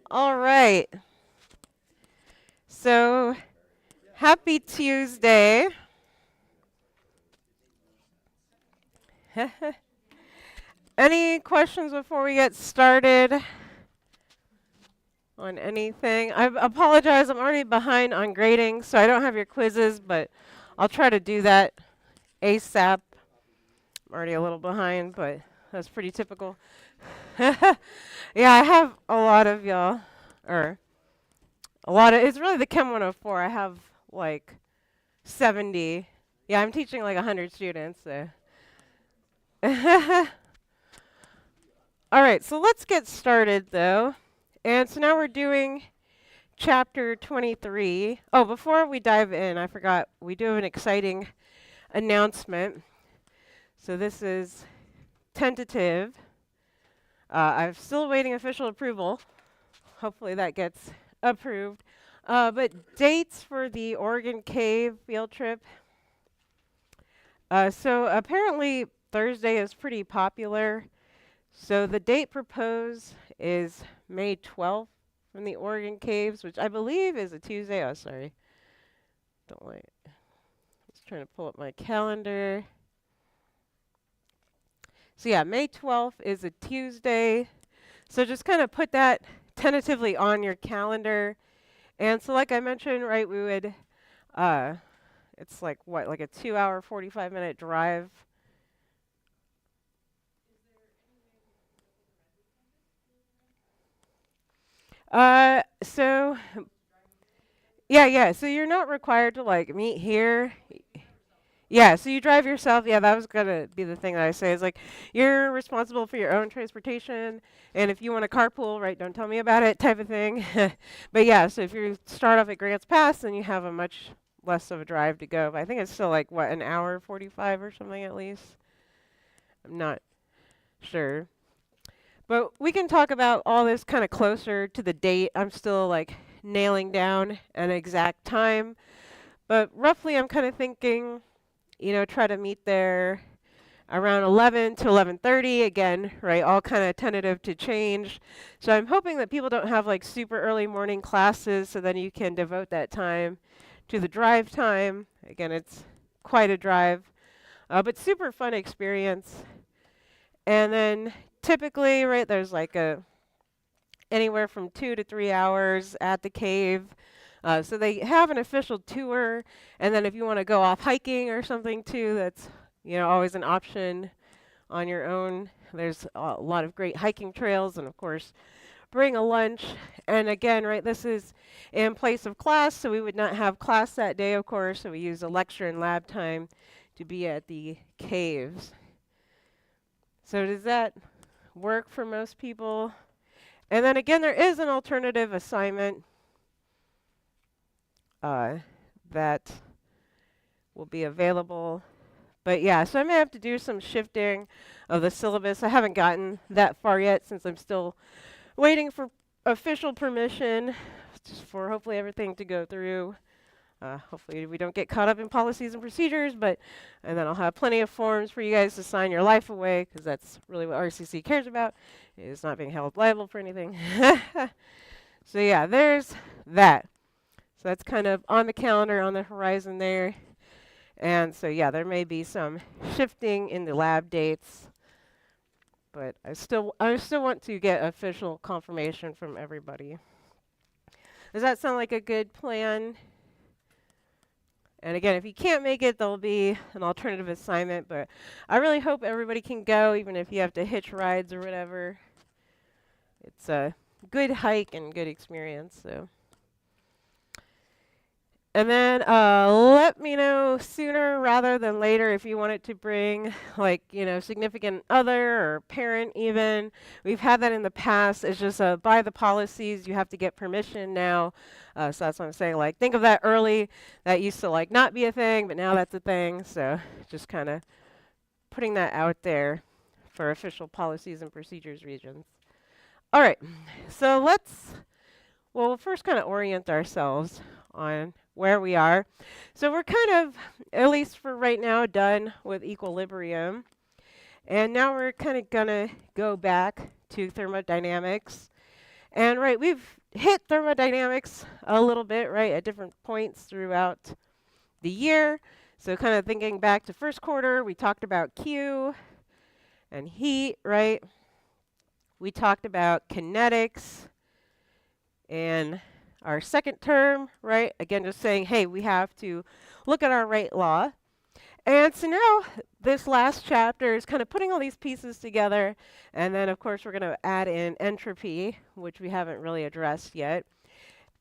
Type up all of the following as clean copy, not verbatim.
All right. So, happy Tuesday. Any questions before we get started on anything? I apologize, I'm already behind on grading, so I don't have your quizzes, but I'll try to do that ASAP. I'm already a little behind, but that's pretty typical. Yeah, I have a lot of y'all, or it's really the Chem 104. I have like 70. Yeah, I'm teaching like 100 students, so. All right, so let's get started though. And so now we're doing chapter 23. Oh, before we dive in, I forgot, we do have an exciting announcement. So this is tentative. I'm still awaiting official approval. Hopefully that gets approved. But dates for the Oregon Cave field trip. So apparently Thursday is pretty popular. So the date proposed is May 12th from the Oregon Caves, which I believe is a Tuesday. Oh, sorry. Don't wait. Just trying to pull up my calendar. So yeah, May 12th is a Tuesday. So just kind of put that tentatively on your calendar. And so like I mentioned, right, we would, it's like what, like a 2-hour, 45-minute drive. So yeah. So you're not required to like meet here. Yeah, so you drive yourself. Yeah, that was gonna be the thing that I say is like you're responsible for your own transportation, and if you want to carpool, right, don't tell me about it, type of thing. But yeah, so if you start off at Grants Pass, then you have a much less of a drive to go. But I think it's still like what, an hour 45 or something at least. I'm not sure. But we can talk about all this kind of closer to the date. I'm still like nailing down an exact time. But roughly, I'm kind of thinking, try to meet there around 11 to 11:30 again, right? All kind of tentative to change. So I'm hoping that people don't have like super early morning classes, so then you can devote that time to the drive time. Again, it's quite a drive, but super fun experience. And then typically, right, there's like anywhere from 2 to 3 hours at the cave. So they have an official tour, and then if you want to go off hiking or something too, that's always an option on your own. There's a lot of great hiking trails, and of course, bring a lunch. And again, right, this is in place of class, so we would not have class that day, of course. So we use a lecture and lab time to be at the caves. So does that work for most people? And then again, there is an alternative assignment that will be available. But yeah, so I may have to do some shifting of the syllabus. I haven't gotten that far yet since I'm still waiting for official permission just for hopefully everything to go through. Hopefully we don't get caught up in policies and procedures, and then I'll have plenty of forms for you guys to sign your life away, because that's really what RCC cares about, is not being held liable for anything. So yeah, there's that. So that's kind of on the calendar, on the horizon there. And so yeah, there may be some shifting in the lab dates, but I still want to get official confirmation from everybody. Does that sound like a good plan? And again, if you can't make it, there'll be an alternative assignment, but I really hope everybody can go, even if you have to hitch rides or whatever. It's a good hike and good experience, so. And then let me know sooner rather than later if you wanted to bring like, significant other or parent even. We've had that in the past. It's just by the policies, you have to get permission now. So that's what I'm saying. Like, think of that early. That used to like not be a thing, but now that's a thing. So just kind of putting that out there for official policies and procedures regions. All right. So we'll first kind of orient ourselves on where we are. So we're kind of, at least for right now, done with equilibrium. And now we're kind of going to go back to thermodynamics. And right, we've hit thermodynamics a little bit, right, at different points throughout the year. So kind of thinking back to first quarter, we talked about Q and heat, right? We talked about kinetics and our second term, right? Again, just saying, hey, we have to look at our rate law. And so now this last chapter is kind of putting all these pieces together. And then, of course, we're going to add in entropy, which we haven't really addressed yet.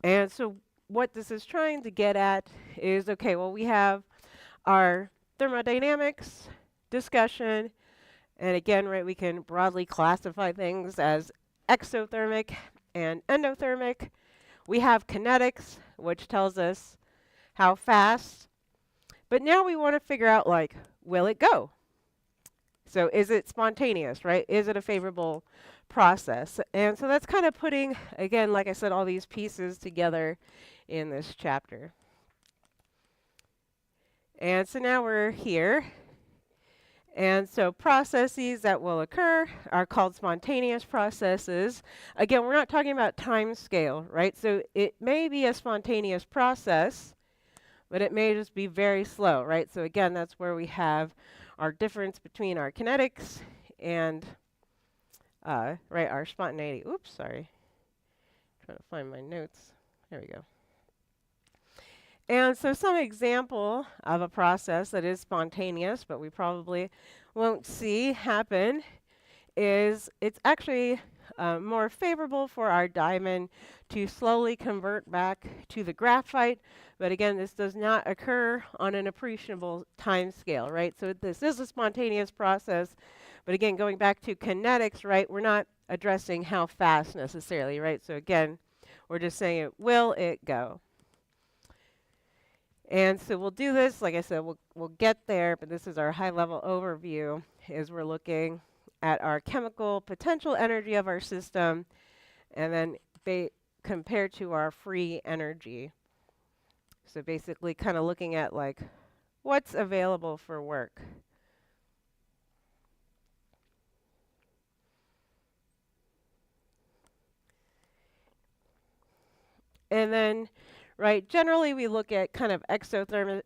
And so what this is trying to get at is, okay, well, we have our thermodynamics discussion. And again, right, we can broadly classify things as exothermic and endothermic. We have kinetics, which tells us how fast. But now we want to figure out, like, will it go? So is it spontaneous, right? Is it a favorable process? And so that's kind of putting, again, like I said, all these pieces together in this chapter. And so now we're here. And so processes that will occur are called spontaneous processes. Again, we're not talking about time scale, right? So it may be a spontaneous process, but it may just be very slow, right? So again, that's where we have our difference between our kinetics and right, our spontaneity. Oops, sorry. Trying to find my notes. There we go. And so some example of a process that is spontaneous, but we probably won't see happen, is it's actually more favorable for our diamond to slowly convert back to the graphite. But again, this does not occur on an appreciable time scale, right? So this is a spontaneous process. But again, going back to kinetics, right, we're not addressing how fast necessarily, right? So again, we're just saying, will it go? And so we'll do this, like I said, we'll get there, but this is our high-level overview, is we're looking at our chemical potential energy of our system, and then compared to our free energy. So basically kind of looking at, like, what's available for work. And then, right, generally we look at kind of exothermic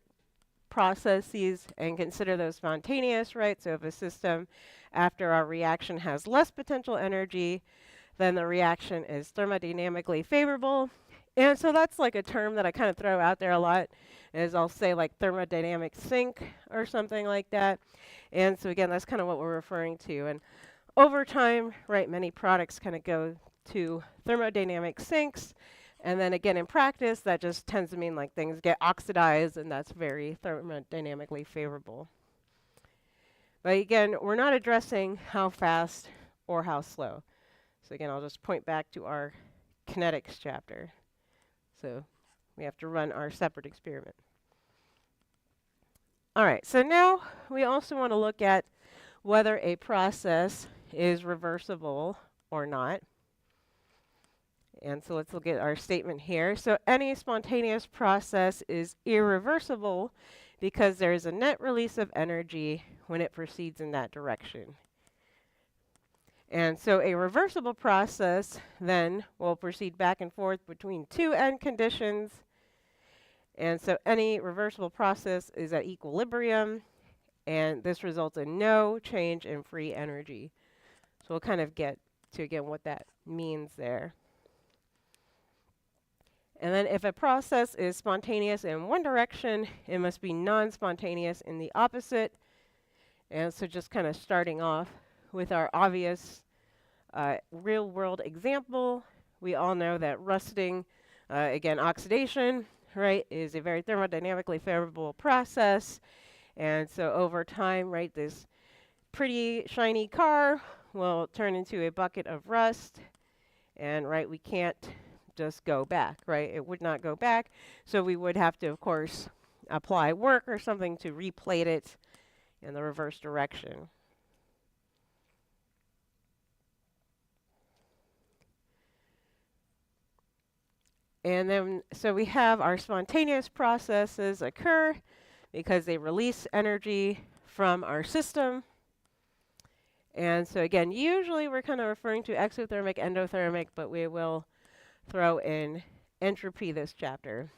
processes and consider those spontaneous, right? So if a system after our reaction has less potential energy, then the reaction is thermodynamically favorable. And so that's like a term that I kind of throw out there a lot, is I'll say like thermodynamic sink or something like that. And so again, that's kind of what we're referring to. And over time, right, many products kind of go to thermodynamic sinks. And then again, in practice, that just tends to mean like things get oxidized, and that's very thermodynamically favorable. But again, we're not addressing how fast or how slow. So again, I'll just point back to our kinetics chapter. So we have to run our separate experiment. All right, so now we also want to look at whether a process is reversible or not. And so let's look at our statement here. So any spontaneous process is irreversible because there is a net release of energy when it proceeds in that direction. And so a reversible process then will proceed back and forth between two end conditions. And so any reversible process is at equilibrium, and this results in no change in free energy. So we'll kind of get to, again, what that means there. And then if a process is spontaneous in one direction, it must be non-spontaneous in the opposite. And so just kind of starting off with our obvious real-world example, we all know that rusting, again, oxidation, right, is a very thermodynamically favorable process. And so over time, right, this pretty shiny car will turn into a bucket of rust. And, right, we can't just go back, right? It would not go back. So we would have to, of course, apply work or something to replate it in the reverse direction. And then, so we have our spontaneous processes occur because they release energy from our system. And so again, usually we're kind of referring to exothermic, endothermic, but we will throw in entropy this chapter.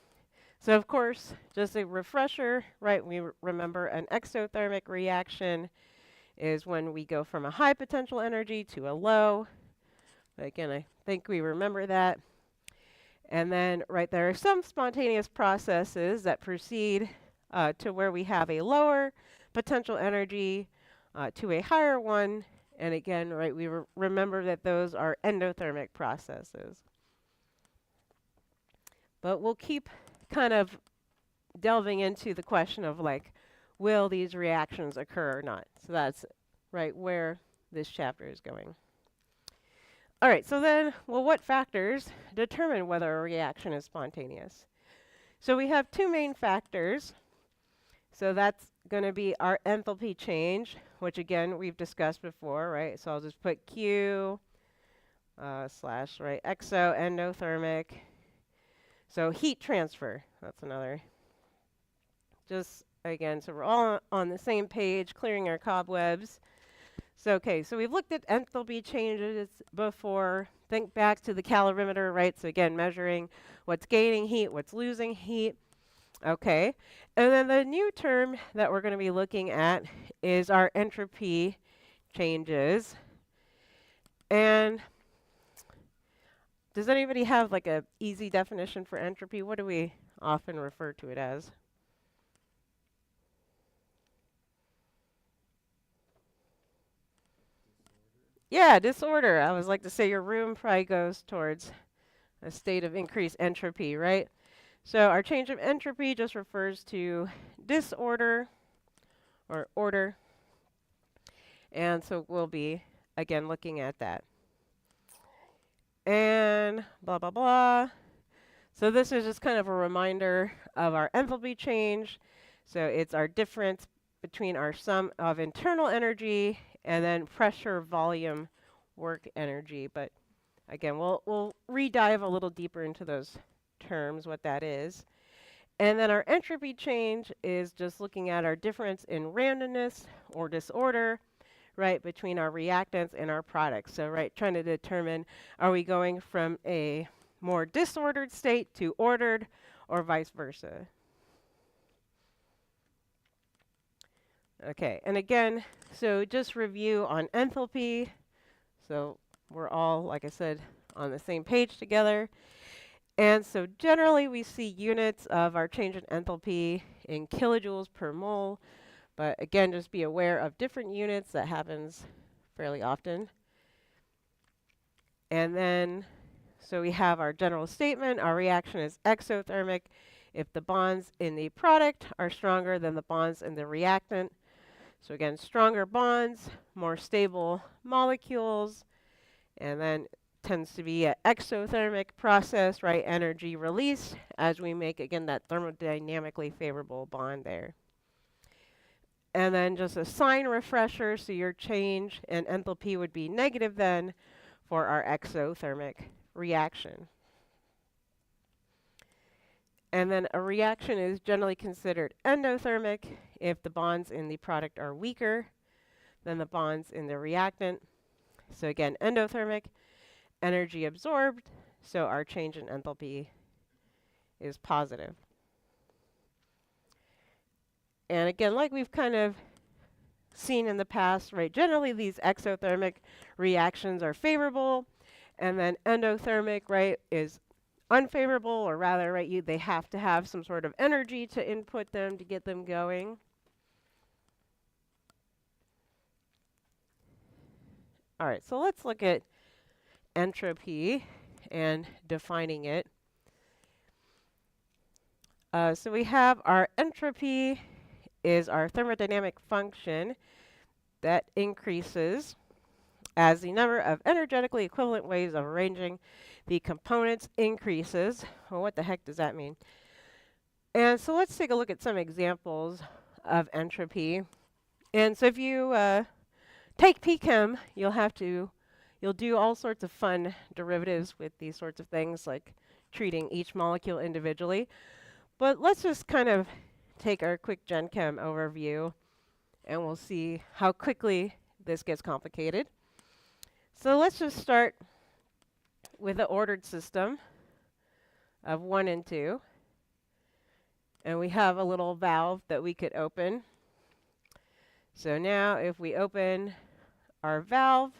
So of course, just a refresher, right? We remember an exothermic reaction is when we go from a high potential energy to a low. Again, I think we remember that. And then, right, there are some spontaneous processes that proceed to where we have a lower potential energy to a higher one. And again, right, we remember that those are endothermic processes. But we'll keep kind of delving into the question of like, will these reactions occur or not? So that's right where this chapter is going. All right, so then, well, what factors determine whether a reaction is spontaneous? So we have two main factors. So that's going to be our enthalpy change, which again, we've discussed before, right? So I'll just put Q slash, right, exo, endothermic. So heat transfer, that's another. Just again, so we're all on the same page, clearing our cobwebs. So, okay, so we've looked at enthalpy changes before. Think back to the calorimeter, right? So again, measuring what's gaining heat, what's losing heat. Okay, and then the new term that we're going to be looking at is our entropy changes. And does anybody have like a easy definition for entropy? What do we often refer to it as? Yeah, disorder. I was like to say your room probably goes towards a state of increased entropy, right? So our change of entropy just refers to disorder or order. And so we'll be, again, looking at that. And blah, blah, blah. So this is just kind of a reminder of our enthalpy change. So it's our difference between our sum of internal energy and then pressure, volume, work energy. But again, we'll re-dive a little deeper into those terms, what that is. And then our entropy change is just looking at our difference in randomness or disorder, right, between our reactants and our products. So, right, trying to determine, are we going from a more disordered state to ordered or vice versa? Okay, and again, so just review on enthalpy. So we're all, like I said, on the same page together. And so generally we see units of our change in enthalpy in kilojoules per mole. But again, just be aware of different units. That happens fairly often. And then, so we have our general statement. Our reaction is exothermic if the bonds in the product are stronger than the bonds in the reactant. So again, stronger bonds, more stable molecules, and then tends to be an exothermic process, right? Energy release as we make, again, that thermodynamically favorable bond there. And then just a sign refresher, so your change in enthalpy would be negative then for our exothermic reaction. And then a reaction is generally considered endothermic if the bonds in the product are weaker than the bonds in the reactant. So again, endothermic, energy absorbed, so our change in enthalpy is positive. And again, like we've kind of seen in the past, right, generally these exothermic reactions are favorable, and then endothermic, right, is unfavorable, or rather, right, they have to have some sort of energy to input them to get them going. All right, so let's look at entropy and defining it. So we have our entropy is our thermodynamic function that increases as the number of energetically equivalent ways of arranging the components increases. Well, what the heck does that mean? And so let's take a look at some examples of entropy. And so if you take CHEM, you'll do all sorts of fun derivatives with these sorts of things, like treating each molecule individually. But let's just kind of take our quick Gen Chem overview, and we'll see how quickly this gets complicated. So let's just start with the ordered system of 1 and 2. And we have a little valve that we could open. So now if we open our valve,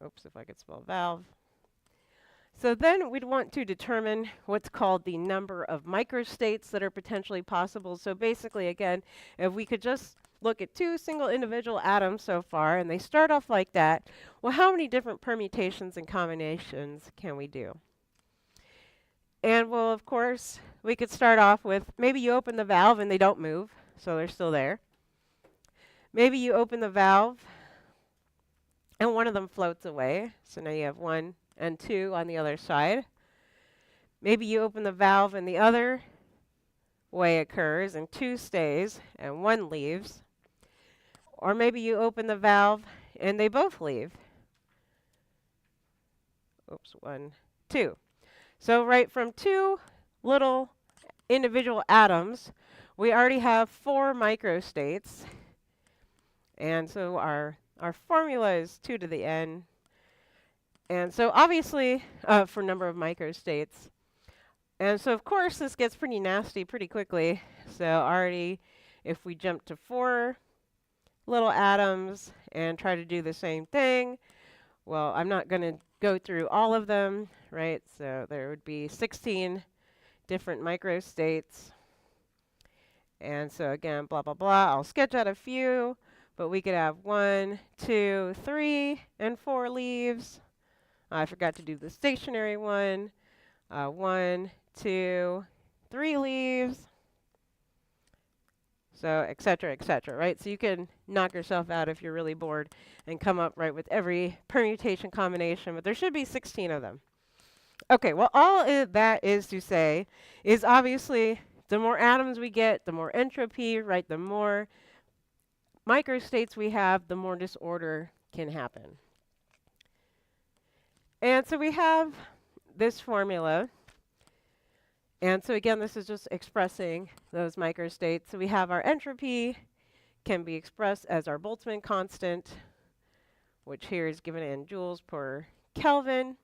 oops, if I could spell valve. So then we'd want to determine what's called the number of microstates that are potentially possible. So basically, again, if we could just look at 2 single individual atoms so far, and they start off like that, well, how many different permutations and combinations can we do? And well, of course, we could start off with maybe you open the valve and they don't move, so they're still there. Maybe you open the valve and one of them floats away, so now you have 1 and 2 on the other side. Maybe you open the valve and the other way occurs and 2 stays and 1 leaves. Or maybe you open the valve and they both leave. Oops, 1, 2. So right from 2 little individual atoms, we already have 4 microstates. And so our formula is 2 to the n. And so obviously, for number of microstates. And so of course this gets pretty nasty pretty quickly. So already if we jump to 4 little atoms and try to do the same thing, well, I'm not going to go through all of them, right? So there would be 16 different microstates. And so again, blah, blah, blah. I'll sketch out a few, but we could have 1, 2, 3, and 4 leaves. I forgot to do the stationary one. 1, 2, 3 leaves. So, et cetera, right? So you can knock yourself out if you're really bored and come up right with every permutation combination, but there should be 16 of them. Okay, well, all that is to say is obviously the more atoms we get, the more entropy, right? The more microstates we have, the more disorder can happen. And so we have this formula. And so again, this is just expressing those microstates. So we have our entropy can be expressed as our Boltzmann constant, which here is given in joules per Kelvin.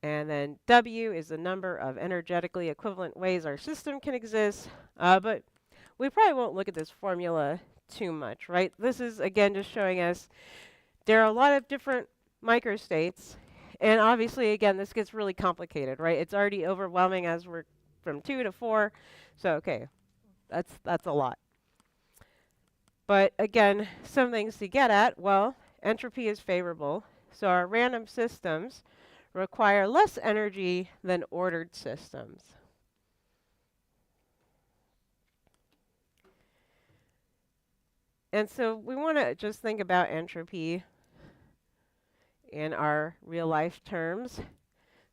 And then W is the number of energetically equivalent ways our system can exist. But we probably won't look at this formula too much, right? This is, again, just showing us there are a lot of different microstates. And obviously, again, this gets really complicated, right? It's already overwhelming as we're from 2 to 4. So, okay, that's a lot. But again, some things to get at, well, entropy is favorable. So our random systems require less energy than ordered systems. And so we want to just think about entropy in our real life terms.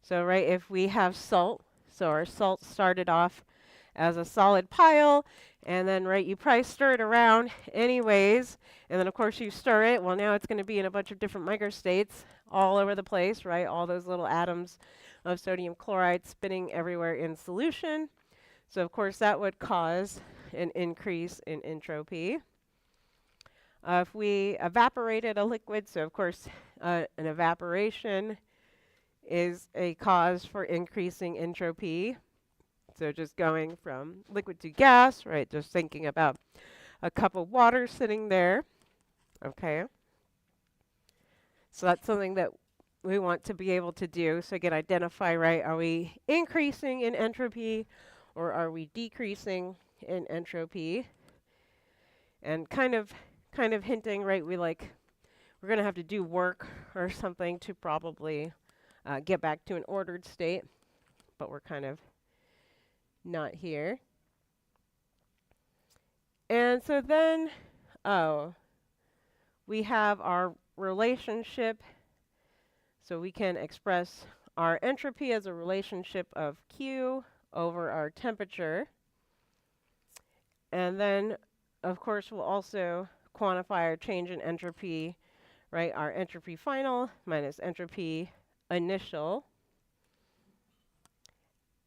So, right, if we have salt, so our salt started off as a solid pile, and then, right, you probably stir it around anyways, and then of course you stir it, well now it's going to be in a bunch of different microstates all over the place, right, all those little atoms of sodium chloride spinning everywhere in solution. So of course that would cause an increase in entropy. If we evaporated a liquid, so of course an evaporation is a cause for increasing entropy. So just going from liquid to gas, right? Just thinking about a cup of water sitting there, okay? So that's something that we want to be able to do. So again, identify, right? Are we increasing in entropy or are we decreasing in entropy? And kind of hinting, right? We're going to have to do work or something to probably get back to an ordered state, but we're kind of not here. And so then, we have our relationship. So we can express our entropy as a relationship of Q over our temperature. And then, of course, we'll also quantify our change in entropy, right? Our entropy final minus entropy initial.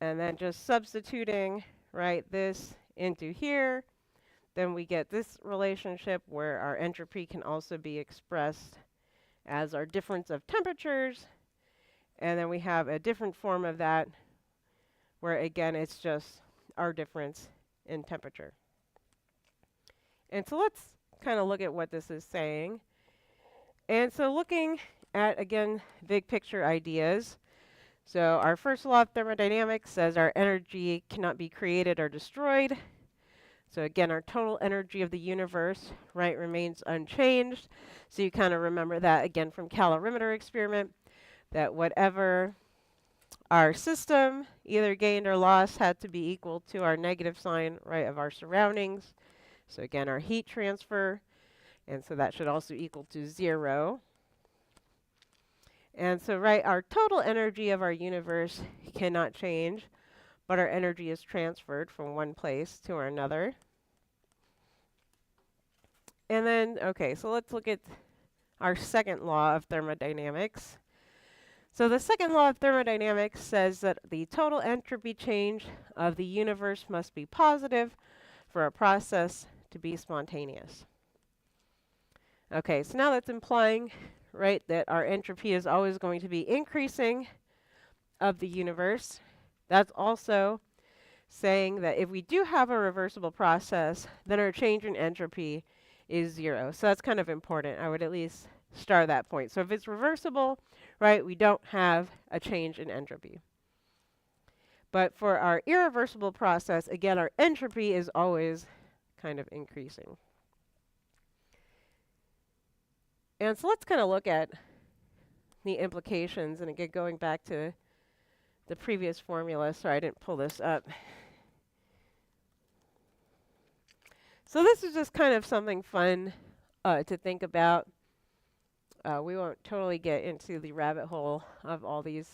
And then just substituting, right, this into here, then we get this relationship where our entropy can also be expressed as our difference of temperatures. And then we have a different form of that where, again, it's just our difference in temperature. And so let's kind of look at what this is saying. And so looking at, again, big picture ideas. So our first law of thermodynamics says our energy cannot be created or destroyed. So again, our total energy of the universe, right, remains unchanged. So you kind of remember that again from calorimeter experiment, that whatever our system either gained or lost had to be equal to our negative sign, right, of our surroundings. So again, our heat transfer, and so that should also equal to 0. And so, right, our total energy of our universe cannot change, but our energy is transferred from one place to another. And then, okay, so let's look at our second law of thermodynamics. So the second law of thermodynamics says that the total entropy change of the universe must be positive for a process to be spontaneous. Okay, so now that's implying, right, that our entropy is always going to be increasing of the universe. That's also saying that if we do have a reversible process, then our change in entropy is 0. So that's kind of important. I would at least star that point. So if it's reversible, right, we don't have a change in entropy. But for our irreversible process, again, our entropy is always kind of increasing. And so let's kind of look at the implications. And again, going back to the previous formula, sorry, I didn't pull this up. So this is just kind of something fun to think about. We won't totally get into the rabbit hole of all these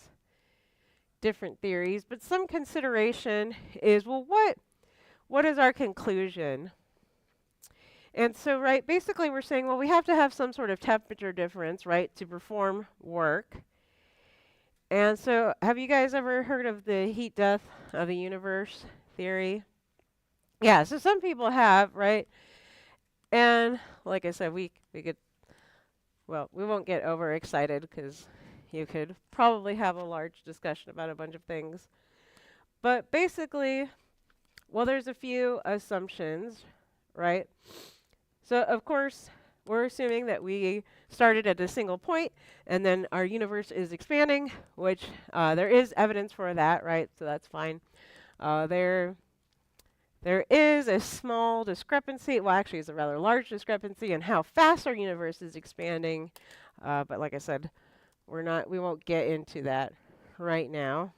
different theories, but some consideration is, well, what is our conclusion? And so, right, basically we're saying, well, we have to have some sort of temperature difference, right, to perform work. And so have you guys ever heard of the heat death of the universe theory? Yeah, so some people have, right? And like I said, we could, well, we won't get overexcited because you could probably have a large discussion about a bunch of things. But basically, well, there's a few assumptions, right? So of course, we're assuming that we started at a single point and then our universe is expanding, which there is evidence for that, right? So that's fine. There is a small discrepancy, well actually it's a rather large discrepancy in how fast our universe is expanding, but like I said, we won't get into that right now.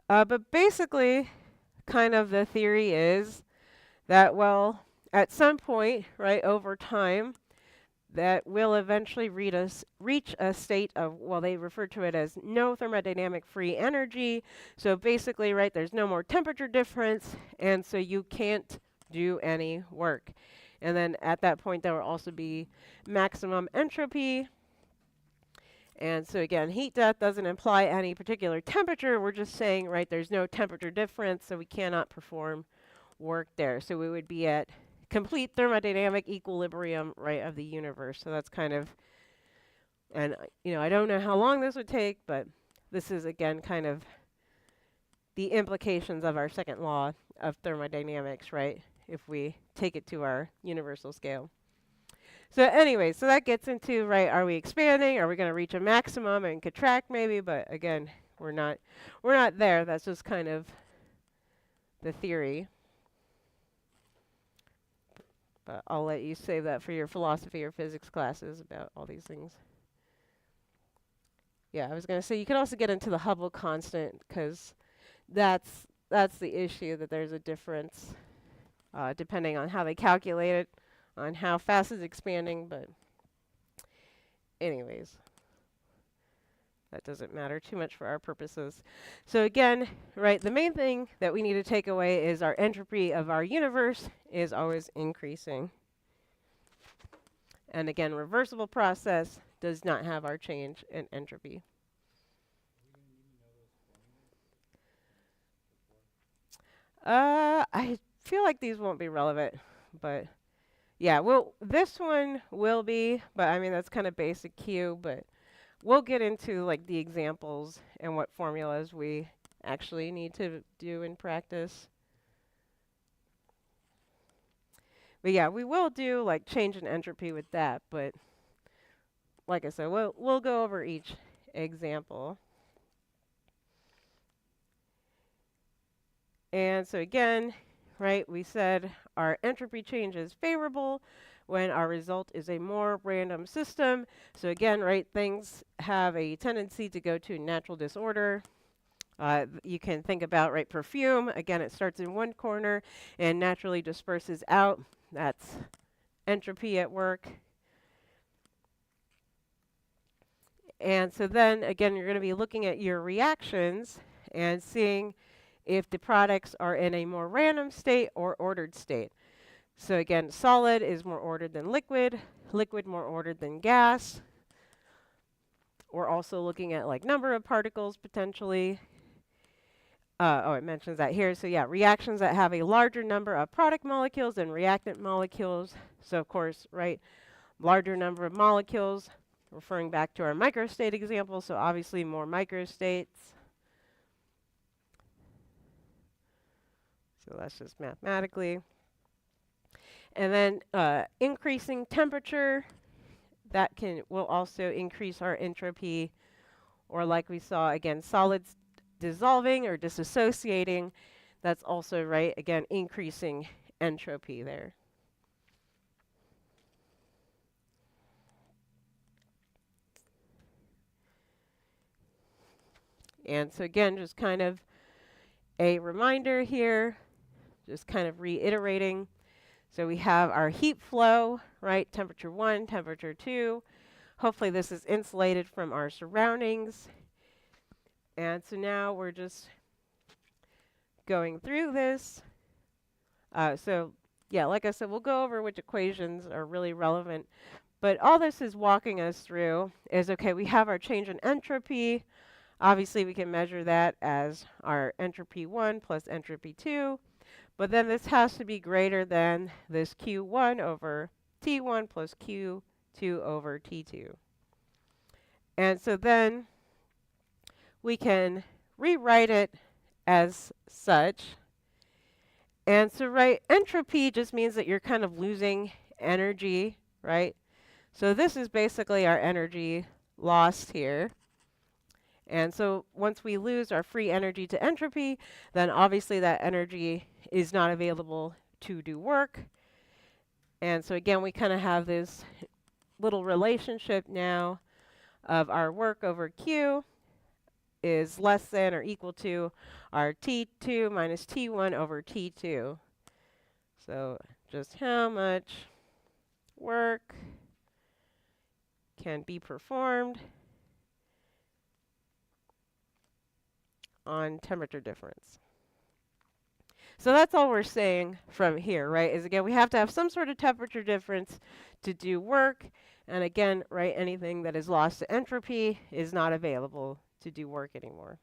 But basically, kind of the theory is that, well, at some point, right, over time, that will eventually reach a state of, well, they refer to it as no thermodynamic free energy. So basically, right, there's no more temperature difference, and so you can't do any work. And then at that point, there will also be maximum entropy. And so again, heat death doesn't imply any particular temperature. We're just saying, right, there's no temperature difference, so we cannot perform work there. So we would be at complete thermodynamic equilibrium, right, of the universe. So that's kind of, and I don't know how long this would take, but this is again kind of the implications of our second law of thermodynamics, right, if we take it to our universal scale. So anyway, so that gets into, right, are we expanding? Are we going to reach a maximum and contract maybe? But again, we're not there. That's just kind of the theory. But I'll let you save that for your philosophy or physics classes about all these things. Yeah, I was going to say you could also get into the Hubble constant because that's the issue, that there's a difference depending on how they calculate it, on how fast it's expanding. But anyways, that doesn't matter too much for our purposes. So again, right, the main thing that we need to take away is our entropy of our universe is always increasing. And again, reversible process does not have our change in entropy. I feel like these won't be relevant, But yeah, well, this one will be, but I mean, that's kind of basic Q, but we'll get into like the examples and what formulas we actually need to do in practice. But yeah, we will do like change in entropy with that, but like I said, we'll go over each example. And so again, right, we said our entropy change is favorable when our result is a more random system. So again, right, things have a tendency to go to natural disorder. You can think about, right, perfume. Again, it starts in one corner and naturally disperses out. That's entropy at work. And so then, again, you're going to be looking at your reactions and seeing if the products are in a more random state or ordered state. So again, solid is more ordered than liquid, liquid more ordered than gas. We're also looking at like number of particles potentially. Oh, it mentions that here. So yeah, reactions that have a larger number of product molecules than reactant molecules. So of course, right, larger number of molecules, referring back to our microstate example. So obviously more microstates. So that's just mathematically. And then increasing temperature, that will also increase our entropy, or like we saw again, solids dissolving or disassociating, that's also, right, again, increasing entropy there. And so again, just kind of a reminder here, just kind of reiterating. So we have our heat flow, right, temperature 1, temperature 2. Hopefully this is insulated from our surroundings. And so now we're just going through this. So yeah, like I said, we'll go over which equations are really relevant. But all this is walking us through is, okay, we have our change in entropy. Obviously, we can measure that as our entropy 1 plus entropy 2. But then this has to be greater than this Q1 over T1 plus Q2 over T2. And so then we can rewrite it as such. And so, right, entropy just means that you're kind of losing energy, right? So this is basically our energy lost here. And so once we lose our free energy to entropy, then obviously that energy is not available to do work. And so again, we kind of have this little relationship now of our work over Q is less than or equal to our T2 minus T1 over T2. So just how much work can be performed on temperature difference. So that's all we're saying from here, right? Is again, we have to have some sort of temperature difference to do work. And again, right, anything that is lost to entropy is not available to do work anymore.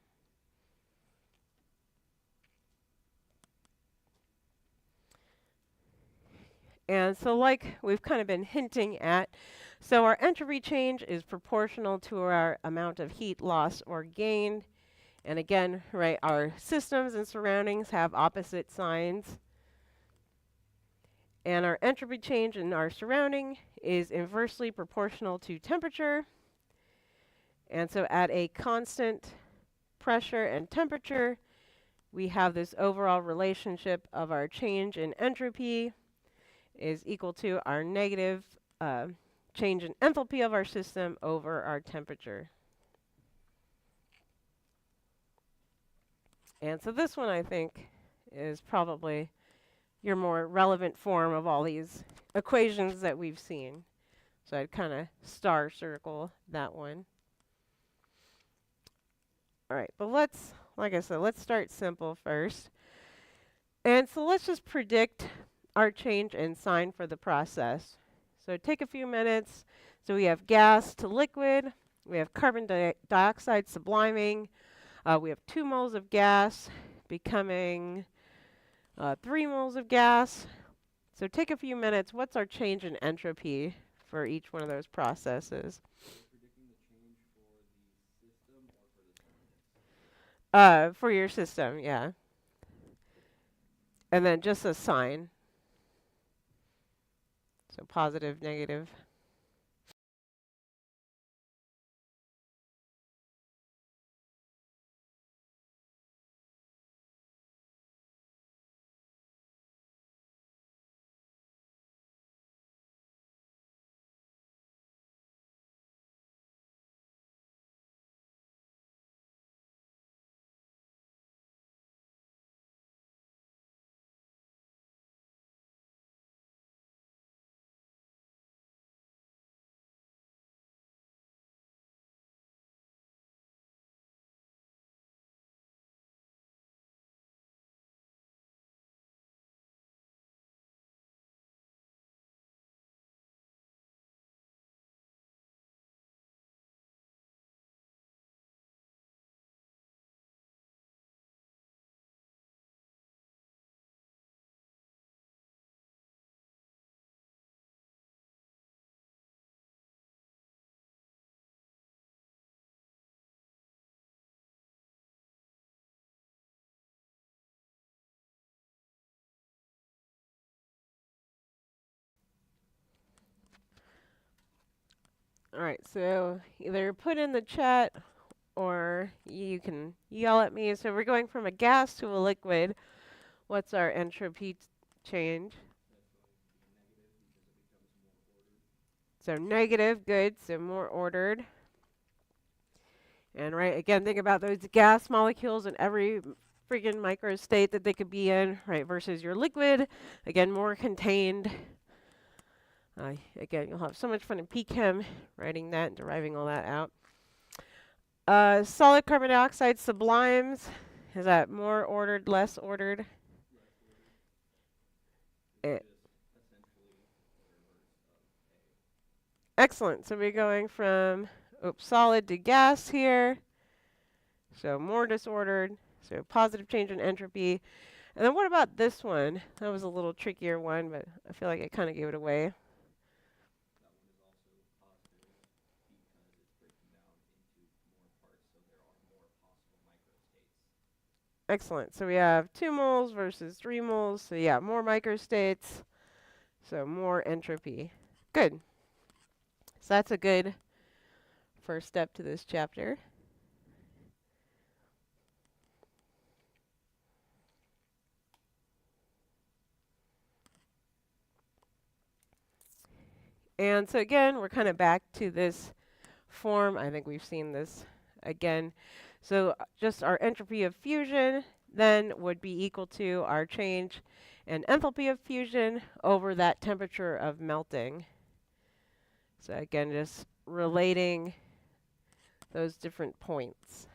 And so like we've kind of been hinting at, so our entropy change is proportional to our amount of heat lost or gained. And again, right, our systems and surroundings have opposite signs. And our entropy change in our surrounding is inversely proportional to temperature. And so at a constant pressure and temperature, we have this overall relationship of our change in entropy is equal to our negative change in enthalpy of our system over our temperature. And so this one, I think, is probably your more relevant form of all these equations that we've seen. So I'd kind of star circle that one. All right, but let's, like I said, let's start simple first. And so let's just predict our change in sign for the process. So take a few minutes. So we have gas to liquid. We have carbon dioxide subliming. We have 2 moles of gas becoming 3 moles of gas. So take a few minutes. What's our change in entropy for each one of those processes? For your system, yeah. And then just a sign. So positive, negative. All right, so either put in the chat or you can yell at me. So we're going from a gas to a liquid. What's our entropy change? So negative, good, so more ordered. And right, again, think about those gas molecules in every friggin' microstate that they could be in, right, versus your liquid, again, more contained. Again, you'll have so much fun in CHEM writing that and deriving all that out. Solid carbon dioxide sublimes, is that more ordered, less ordered? Eh, Excellent. So we're going from solid to gas here. So more disordered. So positive change in entropy. And then what about this one? That was a little trickier one, but I feel like I kind of gave it away. Excellent. So we have 2 moles versus 3 moles. So yeah, more microstates. So more entropy. Good. So that's a good first step to this chapter. And so again, we're kind of back to this form. I think we've seen this again. So just our entropy of fusion then would be equal to our change in enthalpy of fusion over that temperature of melting. So again, just relating those different points,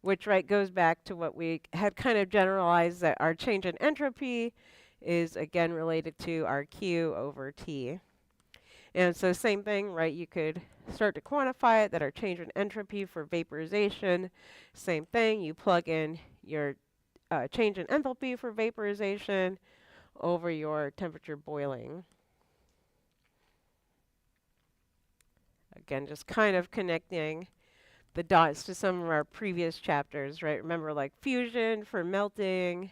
which right goes back to what we had kind of generalized, that our change in entropy is again related to our Q over T. And so same thing, right? You could start to quantify it, that our change in entropy for vaporization, same thing. You plug in your change in enthalpy for vaporization over your temperature boiling. Again, just kind of connecting the dots to some of our previous chapters, right? Remember, like fusion for melting.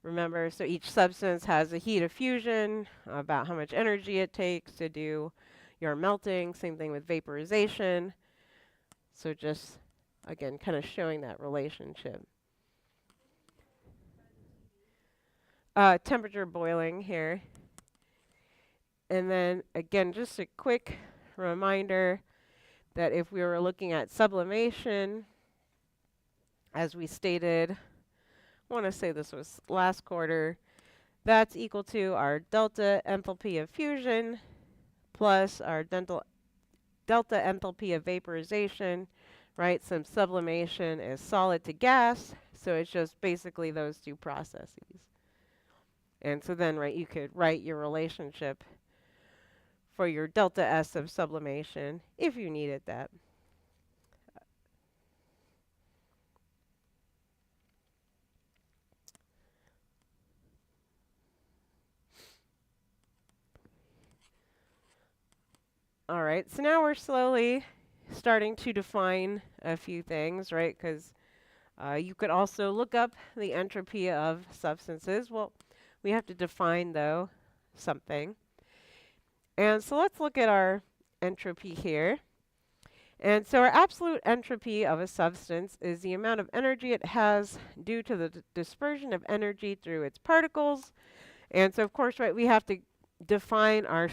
Remember, so each substance has a heat of fusion, about how much energy it takes to do your melting. Same thing with vaporization. So just, again, kind of showing that relationship. Temperature boiling here. And then, again, just a quick reminder that if we were looking at sublimation, as we stated, I want to say this was last quarter, that's equal to our delta enthalpy of fusion plus our delta enthalpy of vaporization, right? Since sublimation is solid to gas, so it's just basically those two processes. And so then, right, you could write your relationship for your delta S of sublimation if you needed that. All right, so now we're slowly starting to define a few things, right? Because you could also look up the entropy of substances. Well, we have to define, though, something. And so let's look at our entropy here. And so our absolute entropy of a substance is the amount of energy it has due to the dispersion of energy through its particles. And so, of course, right, we have to define our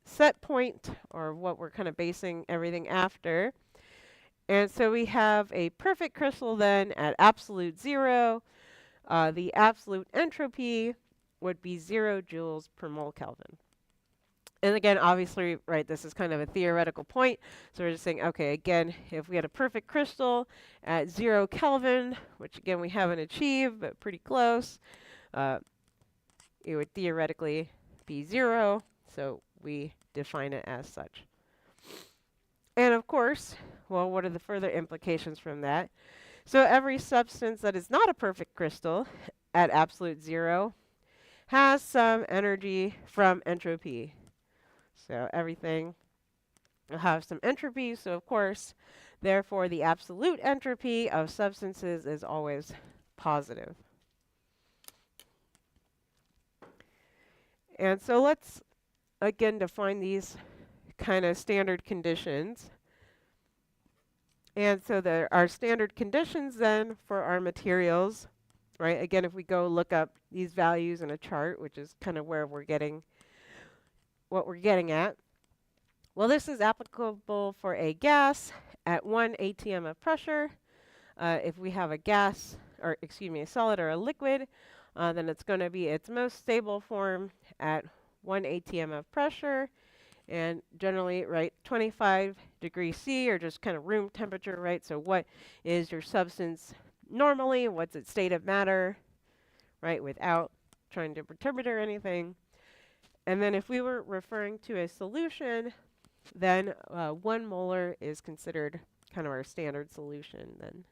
set point, or what we're kind of basing everything after. And so we have a perfect crystal then at absolute zero. The absolute entropy would be 0 joules per mole Kelvin. And again, obviously, right, this is kind of a theoretical point. So we're just saying, okay, again, if we had a perfect crystal at 0 Kelvin, which again we haven't achieved, but pretty close, it would theoretically be 0. So we define it as such. And of course, well, what are the further implications from that? So every substance that is not a perfect crystal at absolute 0 has some energy from entropy. So everything will have some entropy. So of course, therefore, the absolute entropy of substances is always positive. And so let's again define these kind of standard conditions. And so there are standard conditions then for our materials, right? Again, if we go look up these values in a chart, which is kind of where we're getting what we're getting at. Well, this is applicable for a gas at 1 atm of pressure. If we have a gas, or excuse me, a solid or a liquid, then it's going to be its most stable form at 1 atm of pressure. And generally, right, 25 degrees C, or just kind of room temperature, right? So what is your substance normally? What's its state of matter, right, without trying to perturb it or anything? And then if we were referring to a solution, then 1 molar is considered kind of our standard solution then.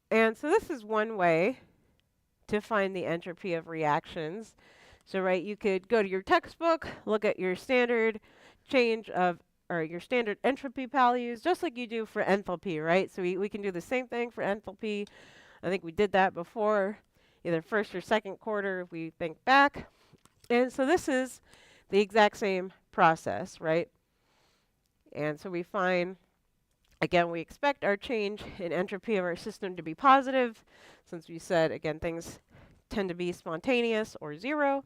And so this is one way to find the entropy of reactions. So, right, you could go to your textbook, look at your standard change of, or your standard entropy values, just like you do for enthalpy, right? So we can do the same thing for enthalpy. I think we did that before, either first or second quarter if we think back. And so this is the exact same process, right? And so we find, again, we expect our change in entropy of our system to be positive, since we said, again, things tend to be spontaneous or 0.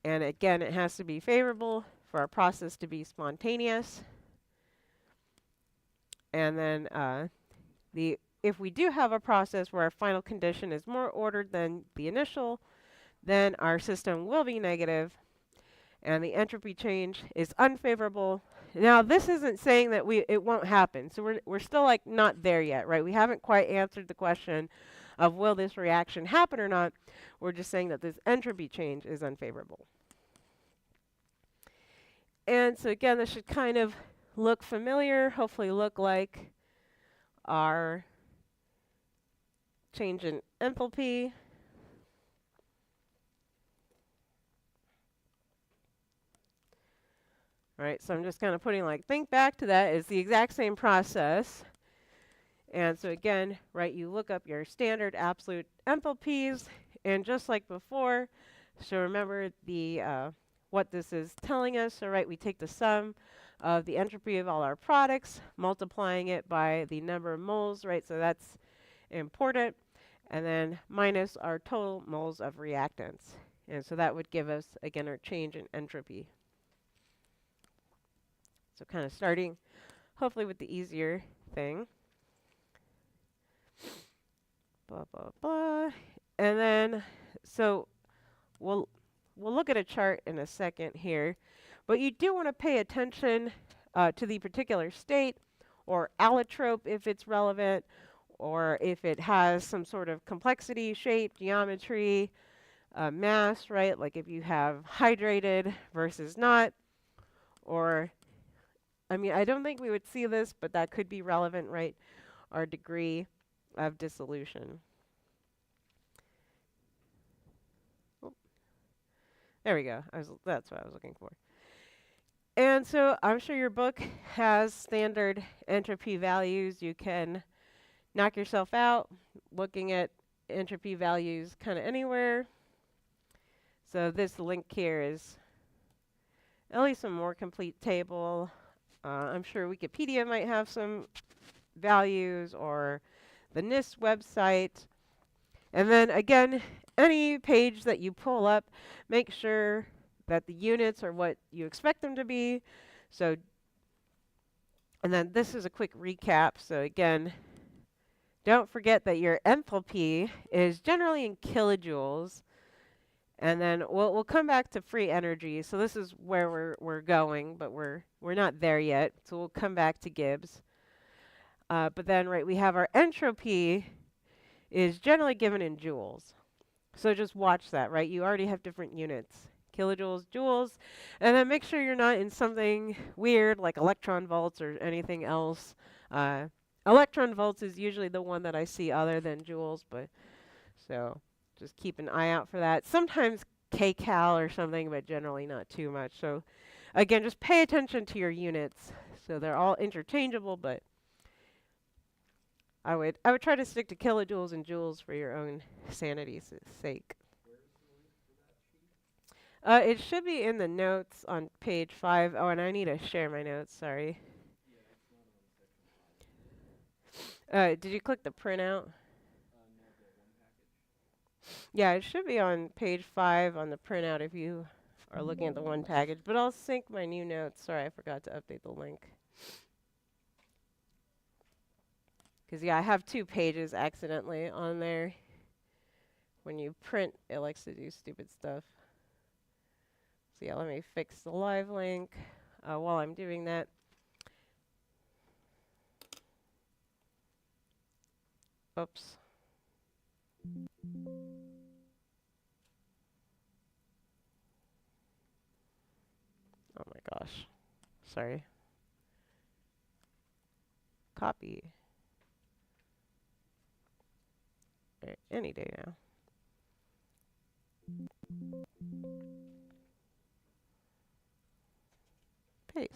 And again, it has to be favorable for our process to be spontaneous. And then if we do have a process where our final condition is more ordered than the initial, then our system will be negative, and the entropy change is unfavorable. Now, this isn't saying that it won't happen. So we're still like not there yet, right? We haven't quite answered the question of will this reaction happen or not. We're just saying that this entropy change is unfavorable. And so again, this should kind of look familiar, hopefully look like our change in enthalpy. All right, so I'm just kind of putting like, think back to that. It's the exact same process. And so again, right, you look up your standard absolute enthalpies, and just like before, so remember the what this is telling us. So right, we take the sum of the entropy of all our products, multiplying it by the number of moles, right? So that's important. And then minus our total moles of reactants. And so that would give us, again, our change in entropy. So kind of starting, hopefully, with the easier thing. Blah, blah, blah. And then, so we'll look at a chart in a second here. But you do want to pay attention to the particular state, or allotrope if it's relevant, or if it has some sort of complexity, shape, geometry, mass, right? Like if you have hydrated versus not, or, I mean, I don't think we would see this, but that could be relevant, right? Our degree of dissolution. There we go. That's what I was looking for. And so I'm sure your book has standard entropy values. You can knock yourself out looking at entropy values kind of anywhere. So this link here is at least a more complete table. I'm sure Wikipedia might have some values or the NIST website. And then again, any page that you pull up, make sure that the units are what you expect them to be. So, and then this is a quick recap. So again, don't forget that your enthalpy is generally in kilojoules. And then we'll come back to free energy. So this is where we're going, but we're not there yet. So we'll come back to Gibbs. But then we have our entropy is generally given in joules. So just watch that, right? You already have different units. Kilojoules, joules, and then make sure you're not in something weird like electron volts or anything else. Electron volts is usually the one that I see other than joules, but so just keep an eye out for that. Sometimes kcal or something, but generally not too much. So again, just pay attention to your units. So they're all interchangeable, but I would try to stick to kilojoules and joules for your own sanity's sake. It should be in the notes on page 5. Oh, and I need to share my notes, sorry. Did you click the printout? Yeah, it should be on page 5 on the printout if you are looking at the one package. But I'll sync my new notes. Sorry, I forgot to update the link. Because, yeah, I have 2 pages accidentally on there. When you print, it likes to do stupid stuff. So, yeah, let me fix the live link while I'm doing that. Oops. Oh my gosh. Sorry. Copy. Any day now. Paste.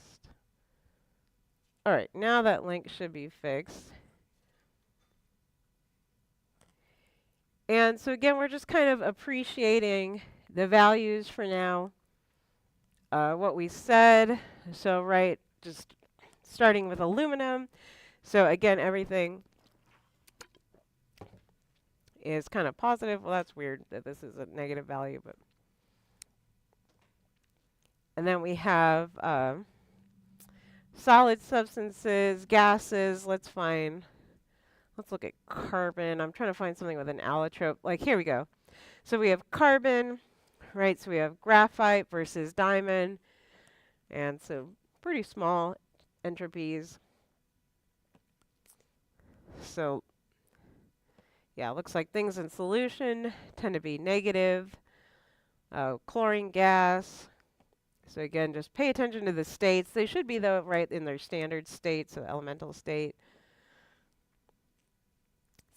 All right, now that link should be fixed. And so again, we're just kind of appreciating the values for now. What we said, so just starting with aluminum. So again, everything is kind of positive. Well, that's weird that this is a negative value, but. And then we have solid substances, gases. Let's look at carbon. I'm trying to find something with an allotrope. Like, here we go. So we have carbon, right? So we have graphite versus diamond. And so pretty small entropies. So, yeah, it looks like things in solution tend to be negative. Chlorine gas. So again, just pay attention to the states. They should be, though, right in their standard state, so elemental state.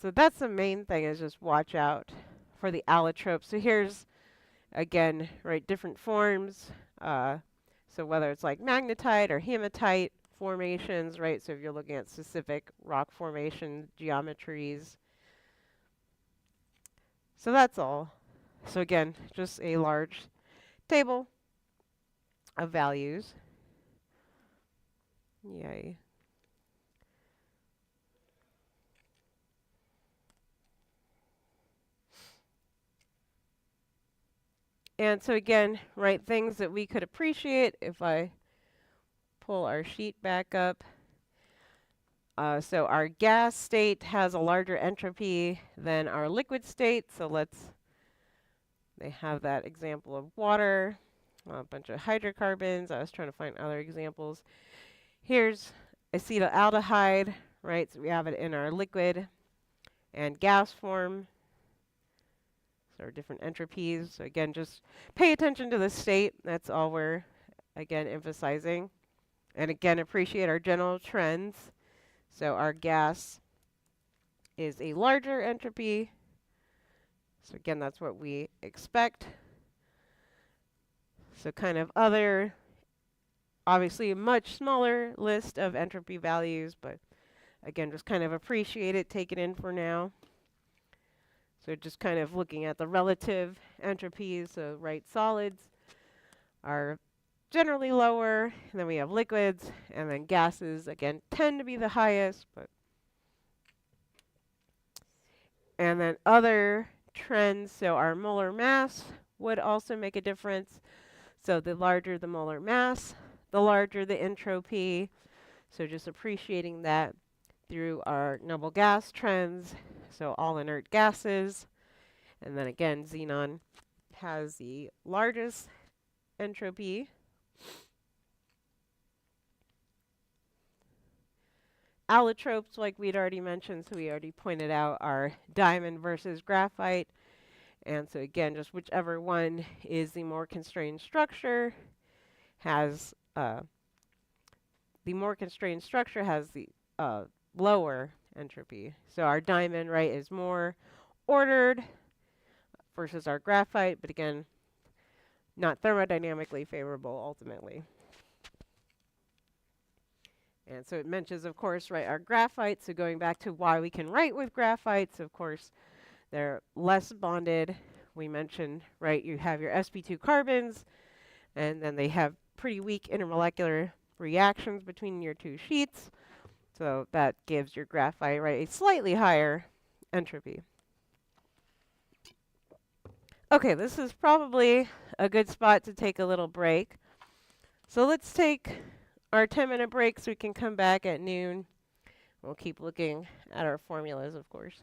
So that's the main thing, is just watch out for the allotrope. So here's, again, different forms. So whether it's like magnetite or hematite formations, right? So if you're looking at specific rock formation geometries. So that's all. So again, just a large table of values. Yay. And so again, things that we could appreciate if I pull our sheet back up. So our gas state has a larger entropy than our liquid state. So they have that example of water, a bunch of hydrocarbons. I was trying to find other examples. Here's acetaldehyde, right? So we have it in our liquid and gas form. So different entropies. So again, just pay attention to the state. That's all we're, again, emphasizing. And again, appreciate our general trends. So our gas is a larger entropy. So again, that's what we expect. So kind of other, obviously a much smaller list of entropy values, but again, just kind of appreciate it, take it in for now. So just kind of looking at the relative entropies, so right, solids are generally lower, and then we have liquids, and then gases, again, tend to be the highest, but and then other trends, so our molar mass would also make a difference. So the larger the molar mass, the larger the entropy. So just appreciating that through our noble gas trends, so all inert gases. And then again, xenon has the largest entropy. Allotropes, like we'd already mentioned, so we already pointed out, are diamond versus graphite. And so again, just whichever one is the more constrained structure has the lower entropy. So our diamond, right, is more ordered versus our graphite, but again, not thermodynamically favorable ultimately. And so it mentions, of course, right, our graphite. So going back to why we can write with graphites, of course, they're less bonded. We mentioned, right, you have your sp2 carbons, and then they have pretty weak intermolecular reactions between your two sheets. So that gives your graphite, right, a slightly higher entropy. Okay, this is probably a good spot to take a little break. So let's take our 10-minute break so we can come back at noon. We'll keep looking at our formulas, of course.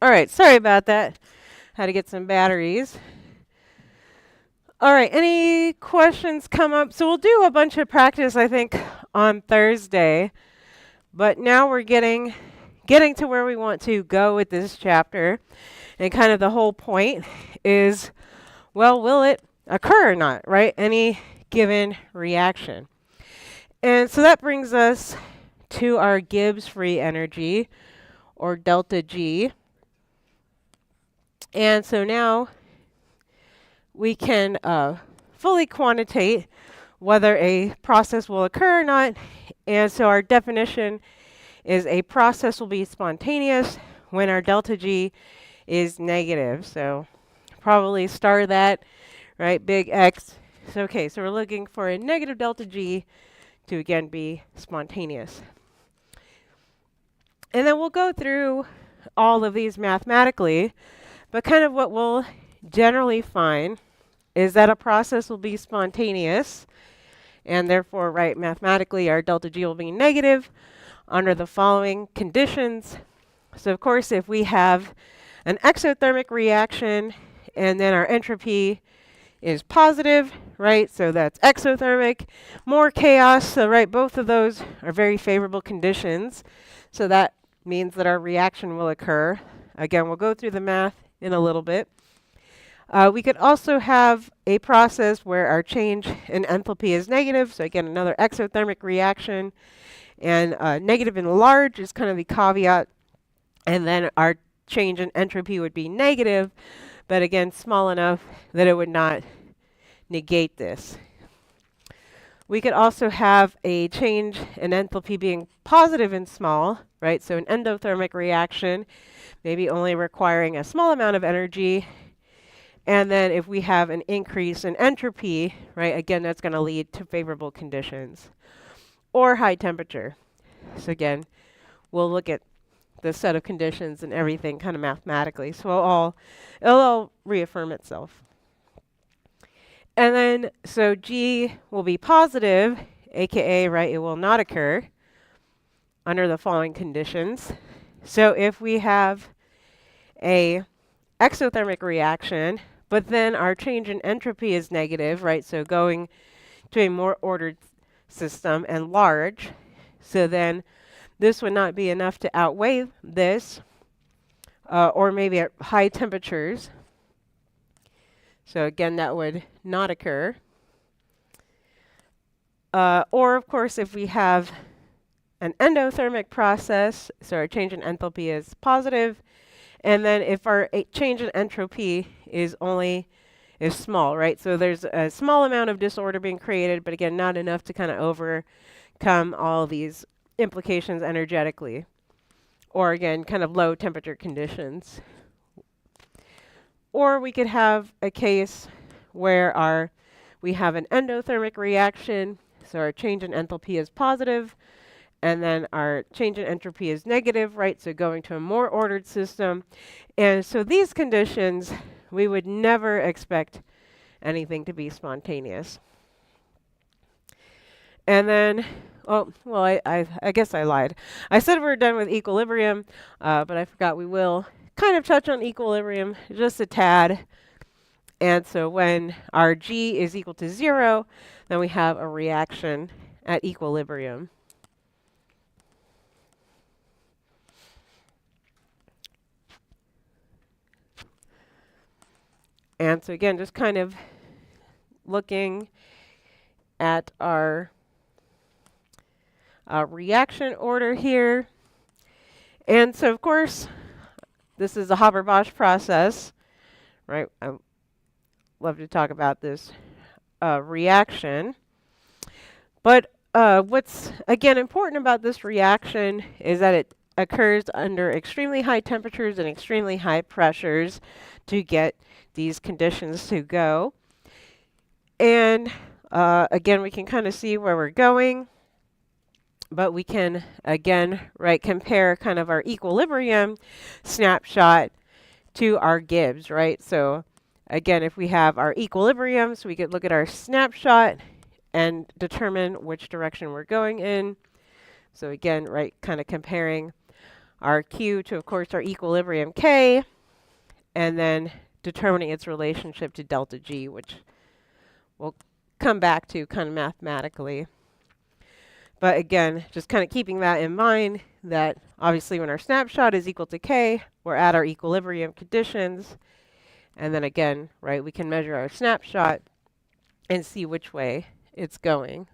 All right, sorry about that. Had to get some batteries. All right, any questions come up? So we'll do a bunch of practice, I think, on Thursday. But now we're getting to where we want to go with this chapter. And kind of the whole point is, well, will it occur or not, right? Any given reaction. And so that brings us to our Gibbs free energy, or delta G. And so now we can fully quantitate whether a process will occur or not. And so our definition is a process will be spontaneous when our delta G is negative. So probably star that, right? Big X. So okay, so we're looking for a negative delta G to again be spontaneous. And then we'll go through all of these mathematically, but kind of what we'll generally find is that a process will be spontaneous, and therefore, right, mathematically our delta G will be negative under the following conditions. So of course, if we have an exothermic reaction and then our entropy is positive, right, so that's exothermic, more chaos, so right, both of those are very favorable conditions. So that means that our reaction will occur. Again, we'll go through the math in a little bit. We could also have a process where our change in enthalpy is negative. So again, another exothermic reaction. And negative and large is kind of the caveat. And then our change in entropy would be negative, but again, small enough that it would not negate this. We could also have a change in enthalpy being positive and small, right? So an endothermic reaction, maybe only requiring a small amount of energy. And then if we have an increase in entropy, right, again, that's going to lead to favorable conditions. Or high temperature. So again, we'll look at the set of conditions and everything kind of mathematically. So it'll all reaffirm itself. And then, so G will be positive, aka, right, it will not occur under the following conditions. So if we have a exothermic reaction, but then our change in entropy is negative, right, so going to a more ordered system and large, so then this would not be enough to outweigh this, or maybe at high temperatures. So again, that would not occur. Or of course, if we have an endothermic process, so our change in enthalpy is positive, and then if our change in entropy is small, right? So there's a small amount of disorder being created, but again, not enough to kind of overcome all these implications energetically. Or again, kind of low temperature conditions. Or we could have a case where we have an endothermic reaction, so our change in enthalpy is positive, and then our change in entropy is negative, right? So going to a more ordered system. And so these conditions, we would never expect anything to be spontaneous. And then, I guess I lied. I said we were done with equilibrium, but I forgot we will kind of touch on equilibrium just a tad. And so when our G is equal to 0, then we have a reaction at equilibrium. And so again, just kind of looking at our reaction order here. And so of course, this is a Haber-Bosch process, right? I love to talk about this reaction. But what's, again, important about this reaction is that it occurs under extremely high temperatures and extremely high pressures to get these conditions to go. And again, we can kind of see where we're going. But we can, again, right, compare kind of our equilibrium snapshot to our Gibbs, right? So again, if we have our equilibrium, so we could look at our snapshot and determine which direction we're going in. So again, right, kind of comparing our Q to, of course, our equilibrium K, and then determining its relationship to delta G, which we'll come back to kind of mathematically. But again, just kind of keeping that in mind, that obviously when our snapshot is equal to K, we're at our equilibrium conditions. And then again, right, we can measure our snapshot and see which way it's going.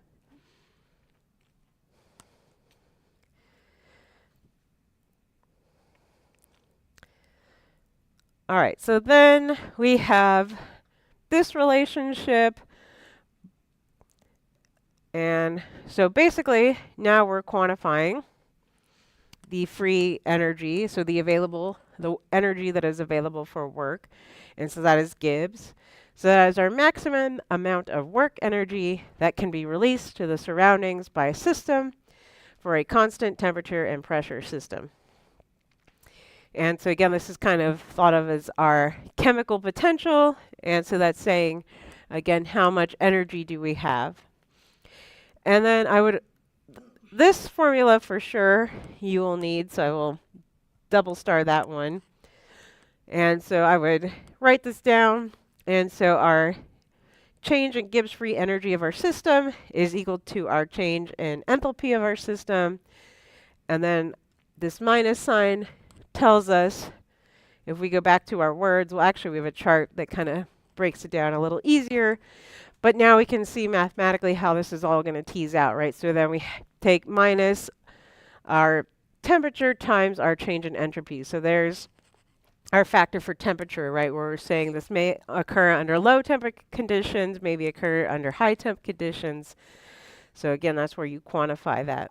All right, so then we have this relationship. And so basically, now we're quantifying the free energy, so the energy that is available for work. And so that is Gibbs. So that is our maximum amount of work energy that can be released to the surroundings by a system for a constant temperature and pressure system. And so again, this is kind of thought of as our chemical potential. And so that's saying, again, how much energy do we have? And then this formula for sure you will need, so I will double star that one. And so I would write this down. And so our change in Gibbs free energy of our system is equal to our change in enthalpy of our system. And then this minus sign tells us, if we go back to our words, well, actually we have a chart that kind of breaks it down a little easier. But now we can see mathematically how this is all going to tease out, right? So then we take minus our temperature times our change in entropy. So there's our factor for temperature, right? Where we're saying this may occur under low temperature conditions, maybe occur under high temp conditions. So again, that's where you quantify that.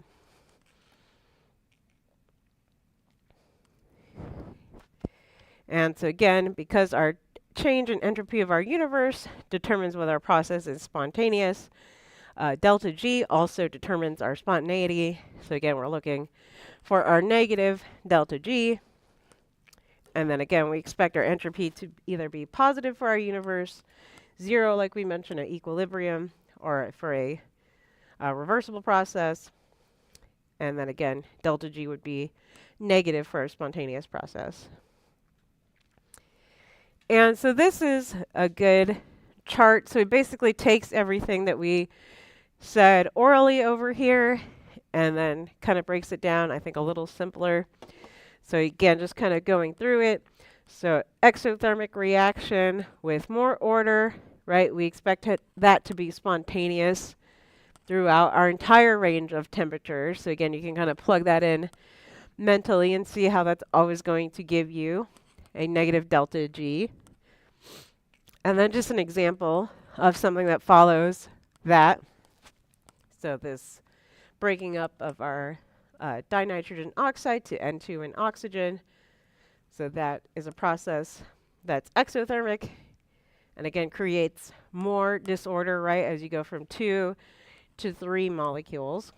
And so again, because our change in entropy of our universe determines whether our process is spontaneous, delta G also determines our spontaneity. So again, we're looking for our negative delta G. And then again, we expect our entropy to either be positive for our universe, 0 like we mentioned at equilibrium, or for a reversible process. And then again, delta G would be negative for a spontaneous process. And so this is a good chart. So it basically takes everything that we said orally over here and then kind of breaks it down, I think, a little simpler. So again, just kind of going through it. So exothermic reaction with more order, right? We expect that to be spontaneous throughout our entire range of temperatures. So again, you can kind of plug that in mentally and see how that's always going to give you a negative delta G. And then just an example of something that follows that. So this breaking up of our dinitrogen oxide to N2 and oxygen. So that is a process that's exothermic and again creates more disorder, right, as you go from 2 to 3 molecules.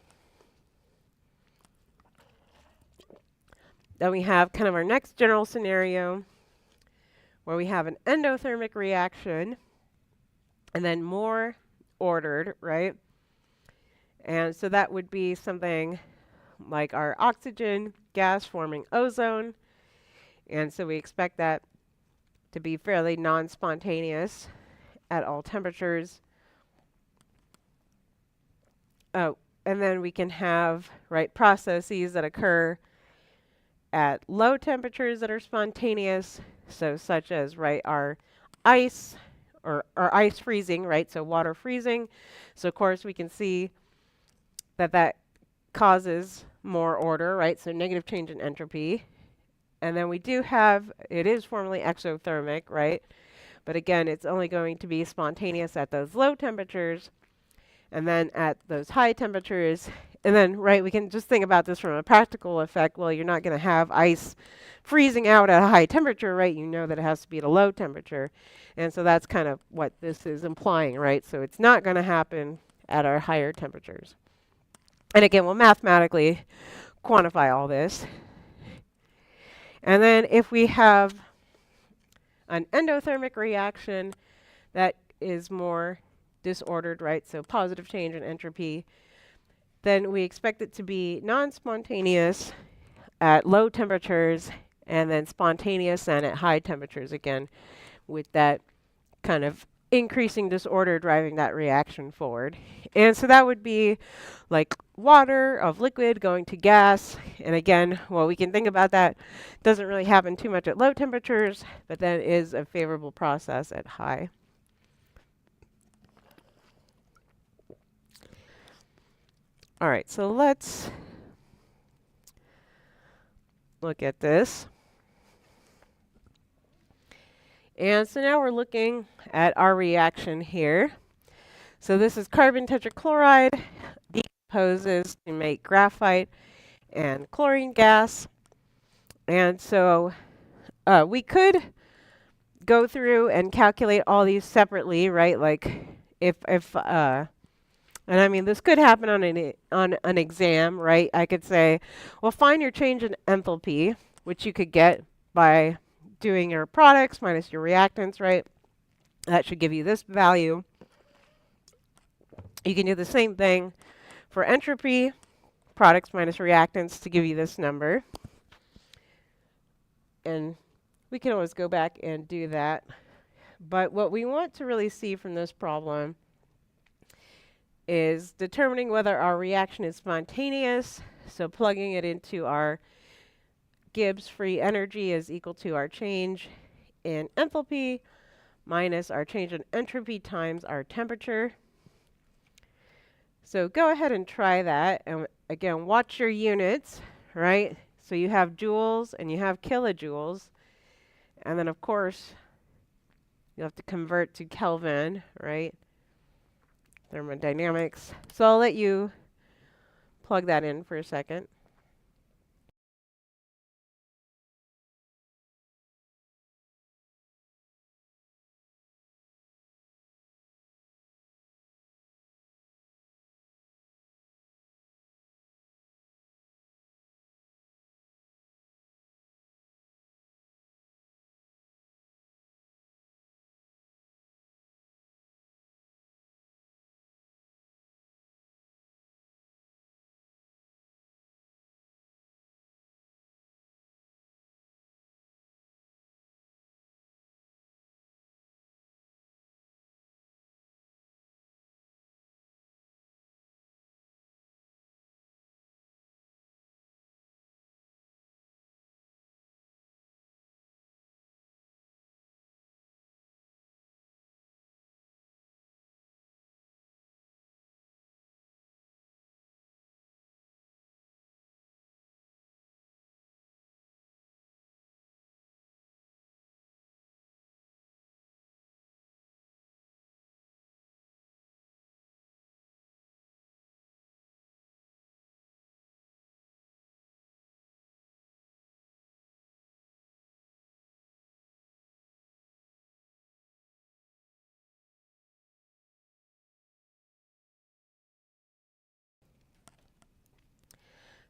Then we have kind of our next general scenario where we have an endothermic reaction and then more ordered, right? And so that would be something like our oxygen gas forming ozone. And so we expect that to be fairly non-spontaneous at all temperatures. Oh, and then we can have, right, processes that occur at low temperatures that are spontaneous. So such as, right, our ice or ice freezing, right? So water freezing. So of course we can see that causes more order, right? So negative change in entropy. And then we do have, it is formally exothermic, right? But again, it's only going to be spontaneous at those low temperatures. And then at those high temperatures, and then, right, we can just think about this from a practical effect. Well, you're not going to have ice freezing out at a high temperature, right? You know that it has to be at a low temperature. And so that's kind of what this is implying, right? So it's not going to happen at our higher temperatures. And again, we'll mathematically quantify all this. And then if we have an endothermic reaction that is more disordered, right? So positive change in entropy, then we expect it to be non-spontaneous at low temperatures, and then spontaneous and at high temperatures again, with that kind of increasing disorder driving that reaction forward. And so that would be like water of liquid going to gas. And again, well, we can think about that. Doesn't really happen too much at low temperatures, but then is a favorable process at high. All right, so let's look at this. And so now we're looking at our reaction here. So this is carbon tetrachloride, decomposes to make graphite and chlorine gas. And so we could go through and calculate all these separately, right? Like if and I mean, this could happen on an exam, right? I could say, well, find your change in enthalpy, which you could get by doing your products minus your reactants, right? That should give you this value. You can do the same thing for entropy, products minus reactants, to give you this number. And we can always go back and do that. But what we want to really see from this problem is determining whether our reaction is spontaneous. So plugging it into our Gibbs free energy is equal to our change in enthalpy minus our change in entropy times our temperature. So go ahead and try that. And again, watch your units, right? So you have joules and you have kilojoules. And then, of course, you have to convert to Kelvin, right? Thermodynamics. So I'll let you plug that in for a second.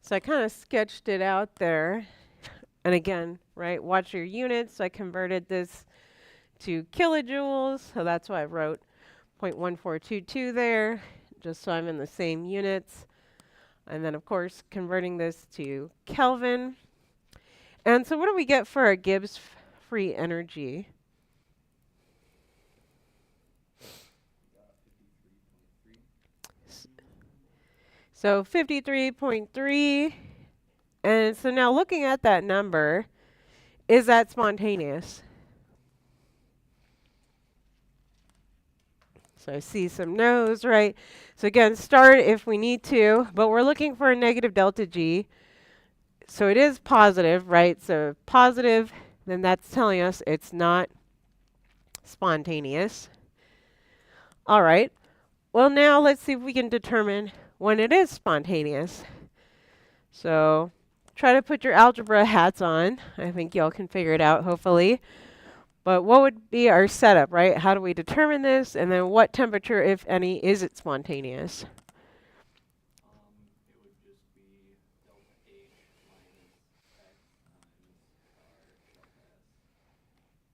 So I kind of sketched it out there. And again, right, watch your units. So I converted this to kilojoules. So that's why I wrote 0.1422 there, just so I'm in the same units. And then, of course, converting this to Kelvin. And so what do we get for our Gibbs free energy? So 53.3. And so now looking at that number, is that spontaneous? So I see some no's, right? So again, start if we need to, but we're looking for a negative delta G. So it is positive, right? So positive, then that's telling us it's not spontaneous. All right. Well, now let's see if we can determine when it is spontaneous. So try to put your algebra hats on. I think y'all can figure it out, hopefully. But what would be our setup, right? How do we determine this? And then what temperature, if any, is it spontaneous? It would just be delta H minus X times R delta S,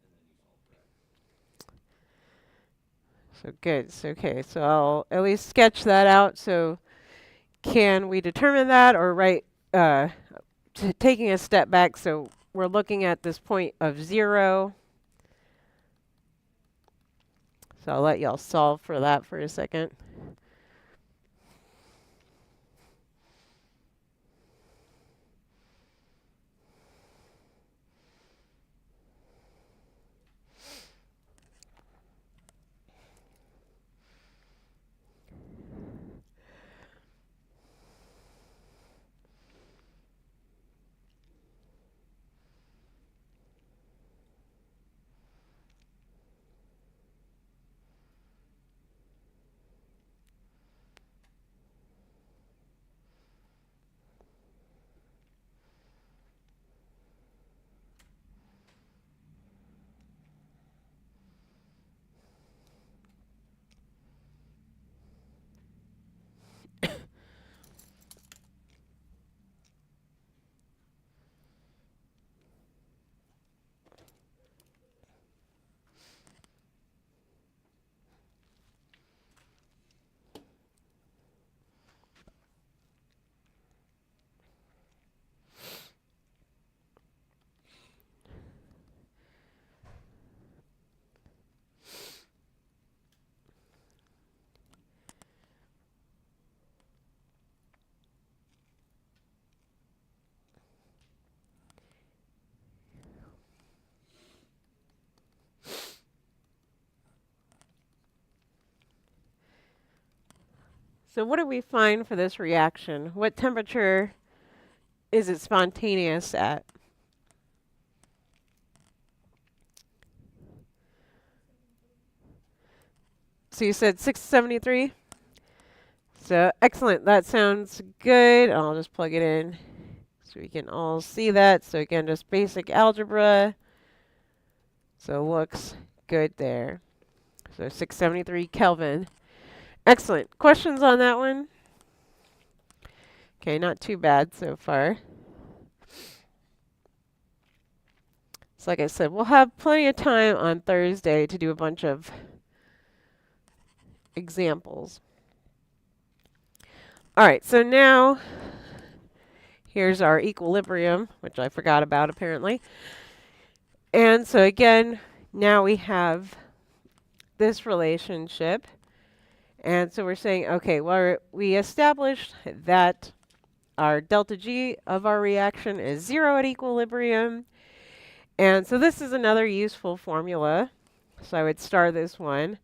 and then you solve for X. So good. So, okay, so I'll at least sketch that out. So can we determine that, or write taking a step back, so we're looking at this point of 0. So I'll let y'all solve for that for a second. So what do we find for this reaction? What temperature is it spontaneous at? So you said 673? So excellent. That sounds good. I'll just plug it in so we can all see that. So again, just basic algebra. So looks good there. So 673 Kelvin. Excellent. Questions on that one? Okay, not too bad so far. So like I said, we'll have plenty of time on Thursday to do a bunch of examples. All right, so now here's our equilibrium, which I forgot about apparently. And so again, now we have this relationship. And so we're saying, okay, well, we established that our delta G of our reaction is 0 at equilibrium. And so this is another useful formula. So I would star this one.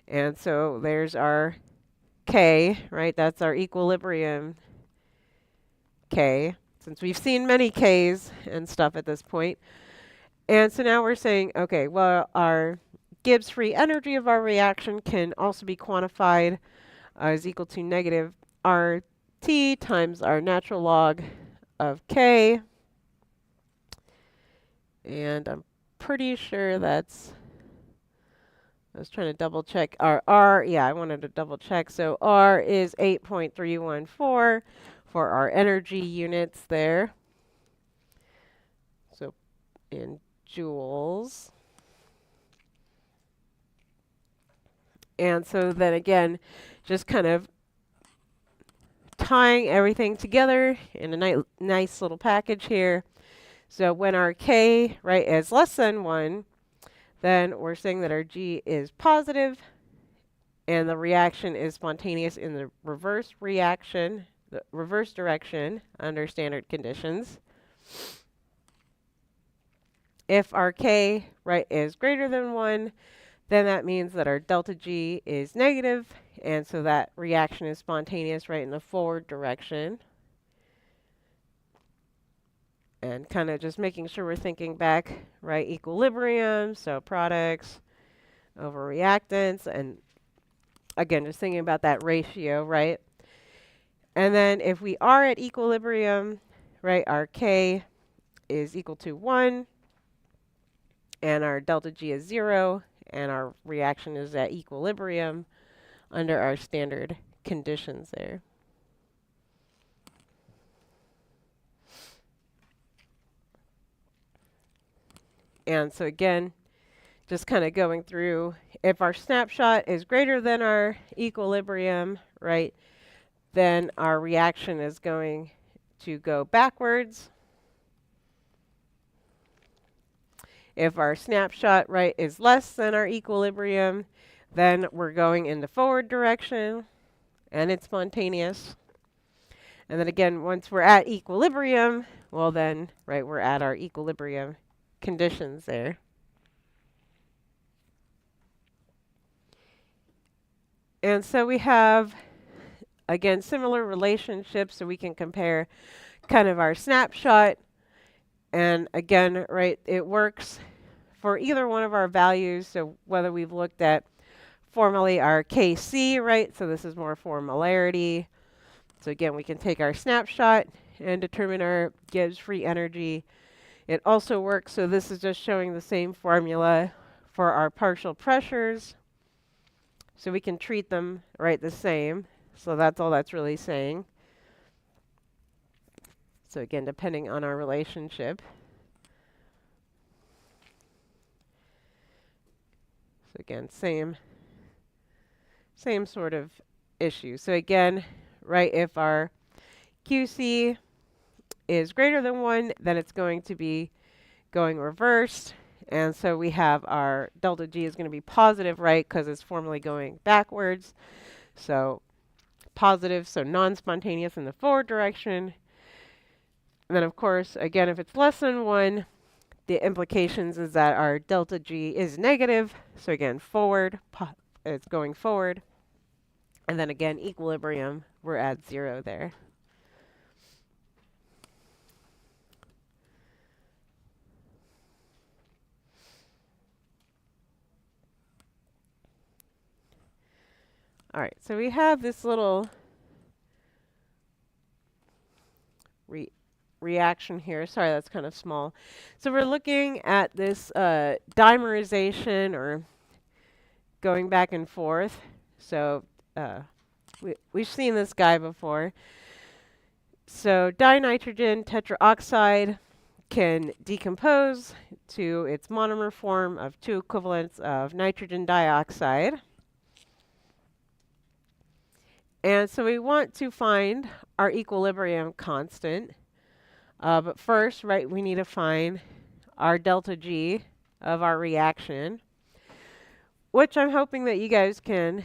And so there's our K, right? That's our equilibrium K, since we've seen many Ks and stuff at this point. And so now we're saying, okay, well, our Gibbs free energy of our reaction can also be quantified as equal to negative RT times our natural log of K. And I'm pretty sure that's, I was trying to double check our R. Yeah, I wanted to double check. So R is 8.314 for our energy units there. So in joules. And so then again, just kind of tying everything together in a nice little package here. So when our K, right, is less than 1, then we're saying that our G is positive and the reaction is spontaneous in the reverse reaction, the reverse direction under standard conditions. If our K, right, is greater than 1, then that means that our delta G is negative, and so that reaction is spontaneous right in the forward direction. And kind of just making sure we're thinking back, right, equilibrium, so products over reactants, and again, just thinking about that ratio, right? And then if we are at equilibrium, right, our K is equal to 1, and our delta G is 0, and our reaction is at equilibrium under our standard conditions there. And so again, just kind of going through, if our snapshot is greater than our equilibrium, right, then our reaction is going to go backwards. If our snapshot, right, is less than our equilibrium, then we're going in the forward direction and it's spontaneous. And then again, once we're at equilibrium, well then, right, we're at our equilibrium conditions there. And so we have, again, similar relationships, so we can compare kind of our snapshot. And again, right, it works for either one of our values. So whether we've looked at formally our Kc, right, so this is more formularity. So again, we can take our snapshot and determine our Gibbs free energy. It also works, so this is just showing the same formula for our partial pressures. So we can treat them, right, the same. So that's all that's really saying. So again, depending on our relationship. So again, same sort of issue. So again, right, if our QC is greater than 1, then it's going to be going reversed. And so we have our delta G is going to be positive, right, because it's formally going backwards. So positive, so non-spontaneous in the forward direction. And then, of course, again, if it's less than 1, the implications is that our delta G is negative. So again, forward, it's going forward. And then again, equilibrium, we're at 0 there. All right, so we have this little reaction here. Sorry, that's kind of small. So we're looking at this dimerization, or going back and forth. So we've seen this guy before. So dinitrogen tetraoxide can decompose to its monomer form of 2 equivalents of nitrogen dioxide. And so we want to find our equilibrium constant. But first, right, we need to find our delta G of our reaction, which I'm hoping that you guys can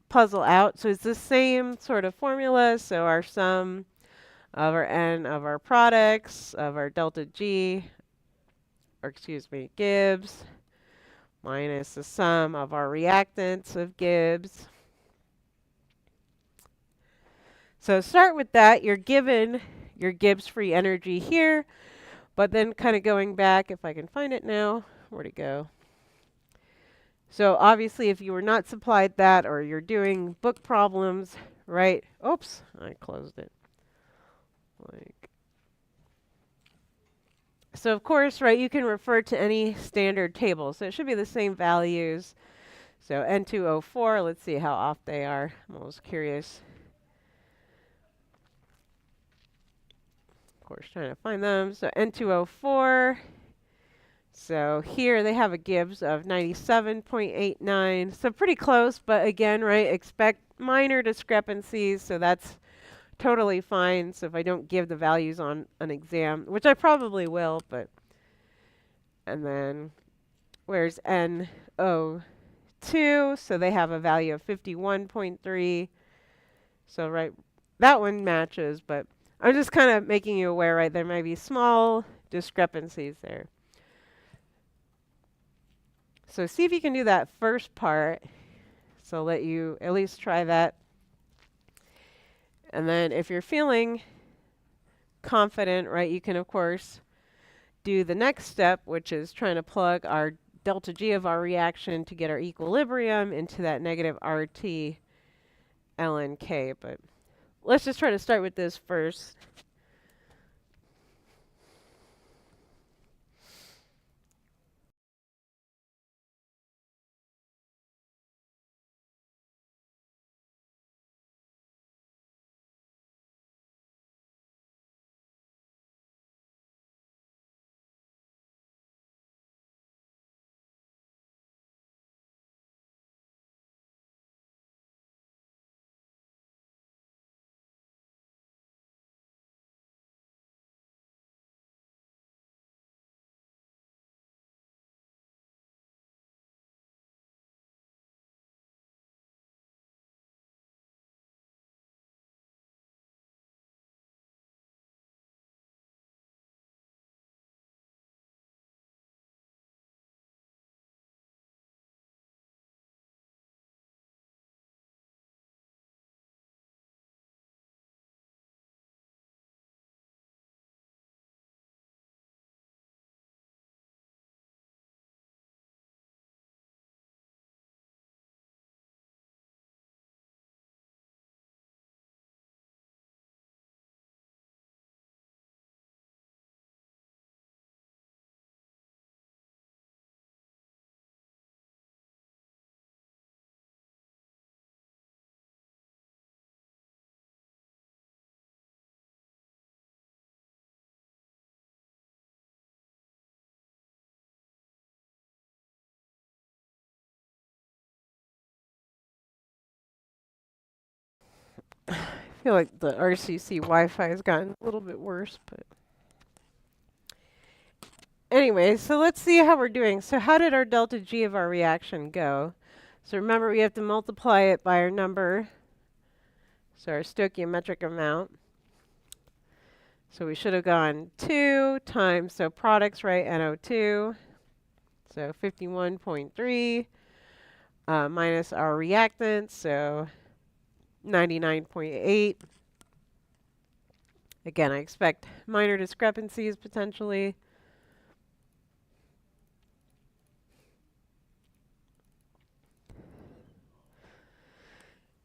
puzzle out. So it's the same sort of formula. So our sum of our N of our products of our delta G, or excuse me, Gibbs, minus the sum of our reactants of Gibbs. So start with that. You're given your Gibbs free energy here, but then kind of going back, if I can find it now, where'd it go? So obviously if you were not supplied that, or you're doing book problems, right? Oops, I closed it. So of course, right, you can refer to any standard table. So it should be the same values. So N2O4, let's see how off they are. I'm always curious. Of course, trying to find them. So N2O4. So here they have a Gibbs of 97.89. So pretty close, but again, right, expect minor discrepancies. So that's totally fine. So if I don't give the values on an exam, which I probably will, but, and then where's NO2? So they have a value of 51.3. So right, that one matches, but I'm just kind of making you aware, right, there might be small discrepancies there. So see if you can do that first part. So I'll let you at least try that. And then if you're feeling confident, right, you can of course do the next step, which is trying to plug our delta G of our reaction to get our equilibrium into that negative RT ln K. But let's just try to start with this first. I feel like the RCC Wi-Fi has gotten a little bit worse, but anyway, so let's see how we're doing. So how did our delta G of our reaction go? So remember, we have to multiply it by our number, so our stoichiometric amount. So we should have gone 2 times, so products, right, NO2, so 51.3, minus our reactants, so 99.8. Again, I expect minor discrepancies potentially.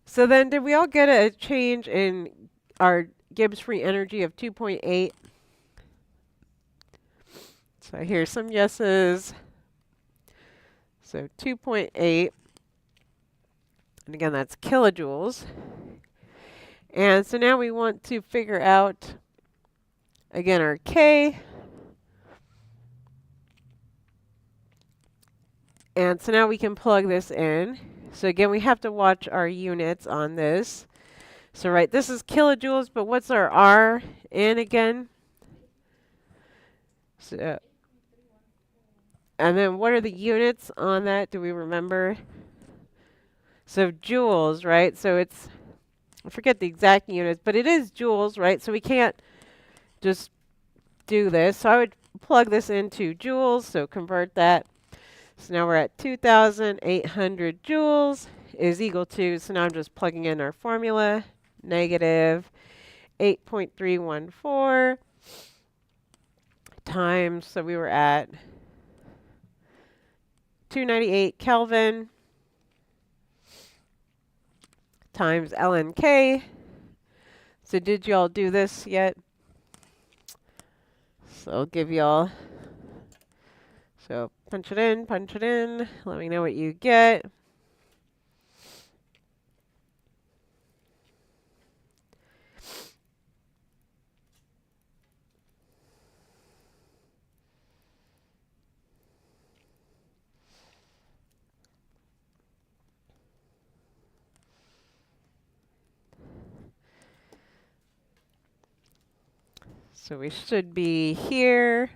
So then did we all get a change in our Gibbs free energy of 2.8? So here's some yeses. So 2.8. And again, that's kilojoules. And so now we want to figure out, again, our K. And so now we can plug this in. So again, we have to watch our units on this. So right, this is kilojoules, but what's our R in again? So, and then what are the units on that? Do we remember? So joules, right? So it's, I forget the exact units, but it is joules, right? So we can't just do this. So I would plug this into joules, so convert that. So now we're at 2,800 joules is equal to, so now I'm just plugging in our formula, negative 8.314 times, so we were at 298 Kelvin times ln K. So did y'all do this yet? So I'll give y'all, so punch it in, let me know what you get. So we should be here,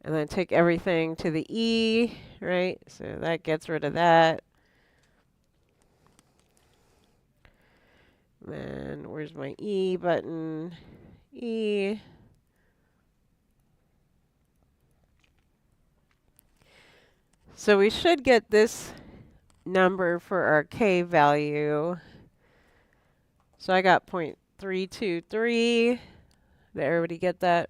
and then take everything to the E, right? So that gets rid of that. Then where's my E button? E. So we should get this number for our K value. So I got 0.323. Did everybody get that?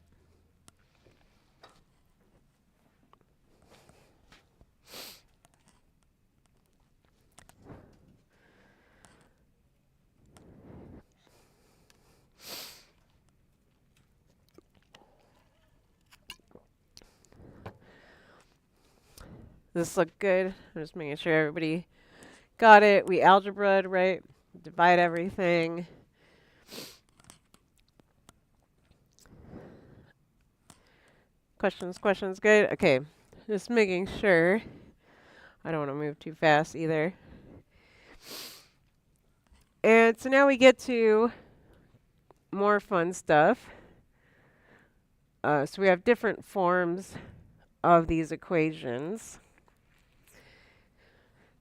This look good? I'm just making sure everybody got it. We algebraed, right? Divide everything. Questions, good? Okay, just making sure. I don't want to move too fast either. And so now we get to more fun stuff. So we have different forms of these equations.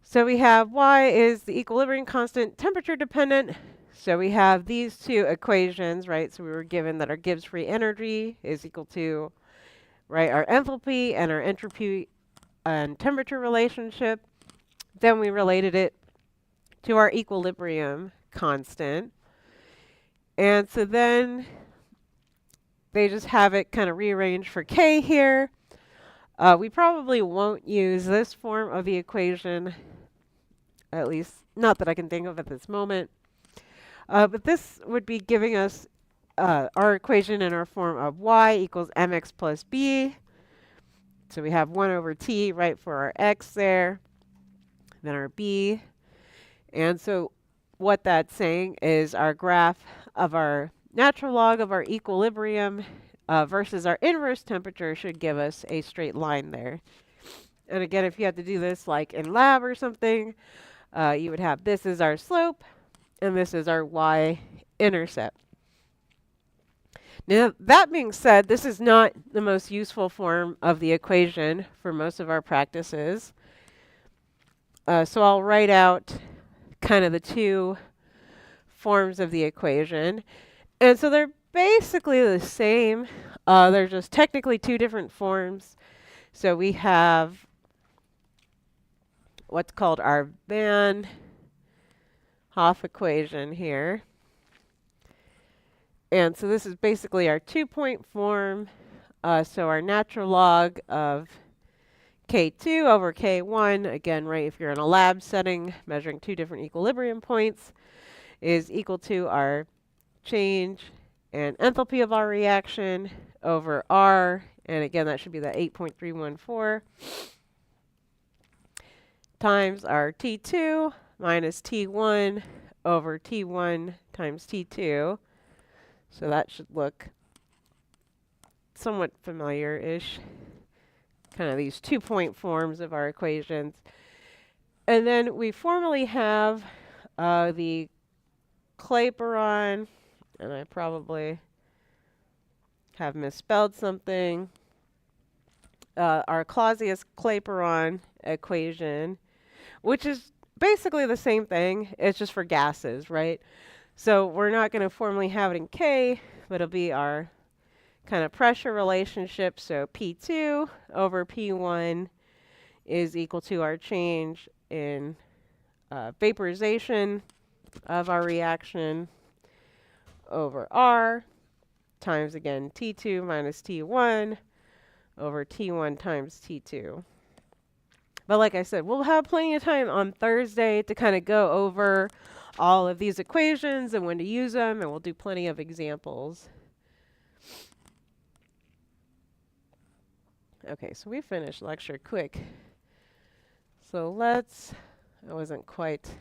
So we have y is the equilibrium constant, temperature dependent. So we have these two equations, right? So we were given that our Gibbs free energy is equal to, right, our enthalpy and our entropy and temperature relationship. Then we related it to our equilibrium constant. And so then they just have it kind of rearranged for K here. We probably won't use this form of the equation, at least not that I can think of at this moment. But this would be giving us our equation in our form of y equals mx plus b. So we have 1 over t, right, for our x there, then our b. And so what that's saying is our graph of our natural log of our equilibrium versus our inverse temperature should give us a straight line there. And again, if you had to do this like in lab or something, you would have this is our slope, and this is our y intercept. Now, that being said, this is not the most useful form of the equation for most of our practices. So I'll write out kind of the two forms of the equation. And so they're basically the same. They're just technically two different forms. So we have what's called our Van Hoff equation here. And so this is basically our 2-point form. So our natural log of K2 over K1, again, right, if you're in a lab setting measuring two different equilibrium points, is equal to our change and enthalpy of our reaction over R. And again, that should be the 8.314 times our T2 minus T1 over T1 times T2. So that should look somewhat familiar-ish. Kind of these 2-point forms of our equations. And then we formally have the Clapeyron, and I probably have misspelled something, our Clausius-Clapeyron equation, which is basically the same thing. It's just for gases, right? So we're not going to formally have it in K, but it'll be our kind of pressure relationship. So P2 over P1 is equal to our change in vaporization of our reaction over R times, again, T2 minus T1 over T1 times T2. But like I said, we'll have plenty of time on Thursday to kind of go over all of these equations and when to use them, and we'll do plenty of examples. Okay, so we finished lecture quick. So I wasn't quite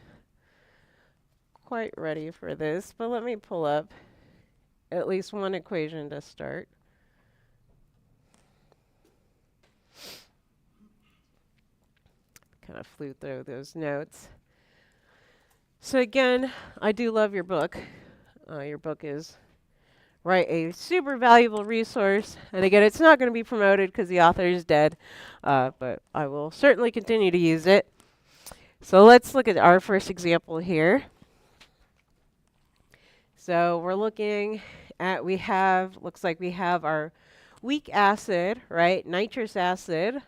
ready for this, but let me pull up at least one equation to start. Kind of flew through those notes. So again, I do love your book. Your book is, right, a super valuable resource. And again, it's not going to be promoted because the author is dead, but I will certainly continue to use it. So let's look at our first example here. So we're looking at, looks like we have our weak acid, right, nitrous acid.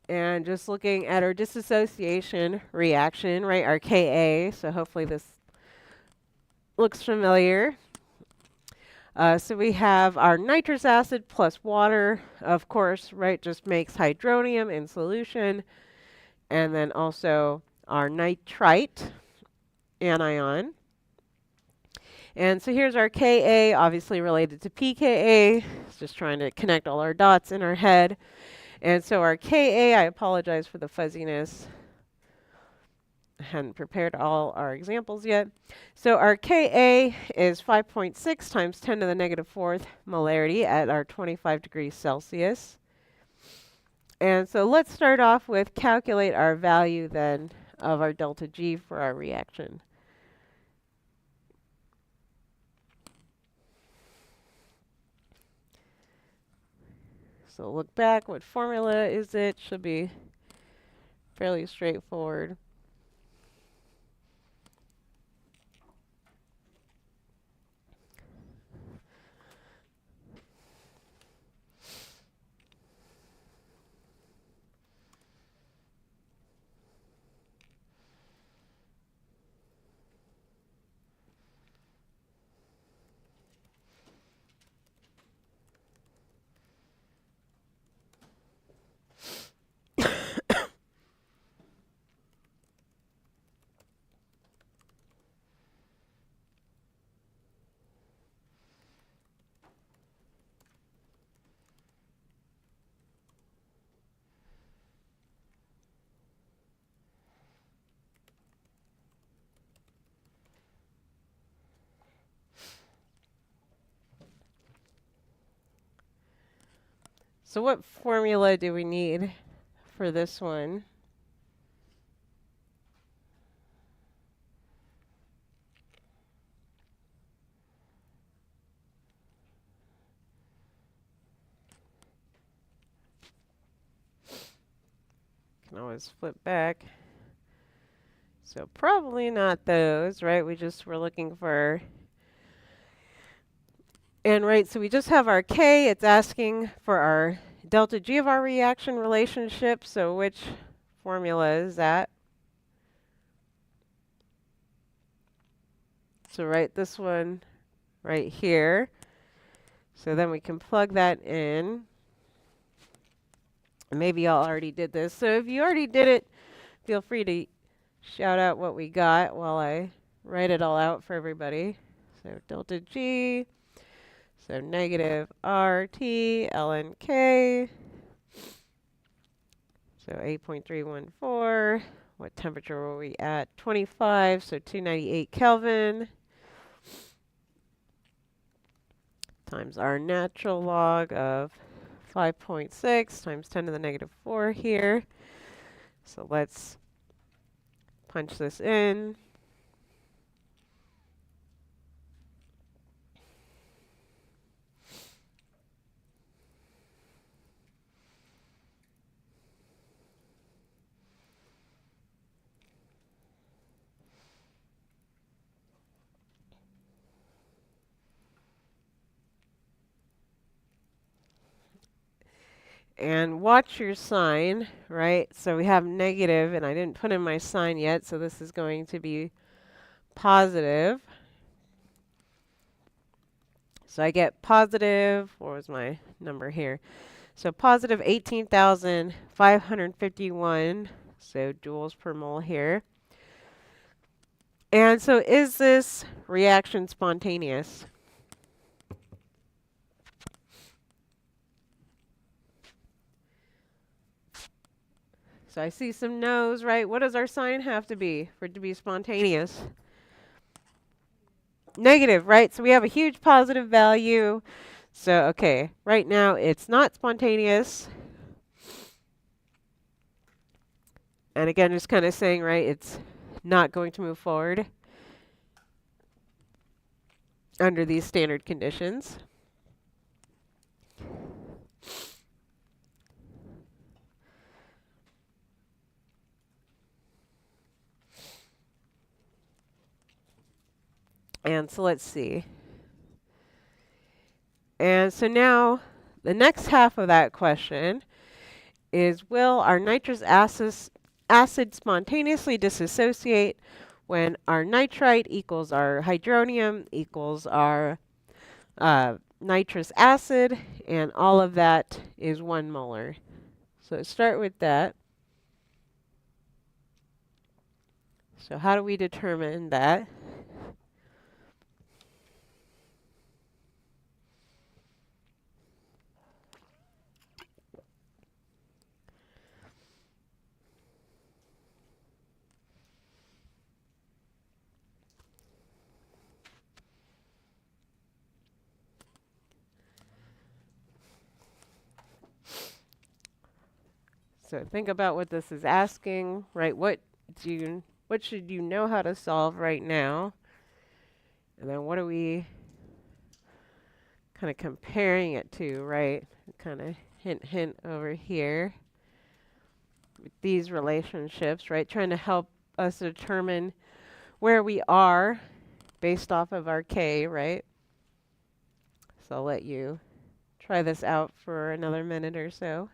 And just looking at our dissociation reaction, right, our Ka. So hopefully this looks familiar. So we have our nitrous acid plus water, of course, right, just makes hydronium in solution. And then also our nitrite anion. And so here's our Ka, obviously related to pKa. It's just trying to connect all our dots in our head. And so our Ka, I apologize for the fuzziness. I hadn't prepared all our examples yet. So our Ka is 5.6 times 10 to the negative 4th molarity at our 25 degrees Celsius. And so let's start off with calculate our value then of our delta G for our reaction. So look back, what formula is it? Should be fairly straightforward. So what formula do we need for this one? Can always flip back. So probably not those, right? We just were looking for, and right, so we just have our K. It's asking for our delta G of our reaction relationship. So which formula is that? So right, this one right here. So then we can plug that in. Maybe y'all already did this. So if you already did it, feel free to shout out what we got while I write it all out for everybody. So delta G, so negative RT ln K, so 8.314. What temperature were we at? 25, so 298 Kelvin times our natural log of 5.6 times 10 to the negative 4 here. So let's punch this in. And watch your sign, right? So we have negative, and I didn't put in my sign yet, so this is going to be positive. So I get positive, what was my number here? So positive 18,551, so joules per mole here. And so is this reaction spontaneous? So I see some no's, right? What does our sign have to be for it to be spontaneous? Negative, right? So we have a huge positive value. So, okay, right now it's not spontaneous. And again, just kind of saying, right, it's not going to move forward under these standard conditions. And so let's see. And so now the next half of that question is, will our nitrous acid spontaneously dissociate when our nitrite equals our hydronium equals our nitrous acid, and all of that is 1 molar. So start with that. So how do we determine that? So think about what this is asking, right? What should you know how to solve right now? And then what are we kind of comparing it to, right? Kind of hint over here with these relationships, right? Trying to help us determine where we are based off of our K, right? So I'll let you try this out for another minute or so.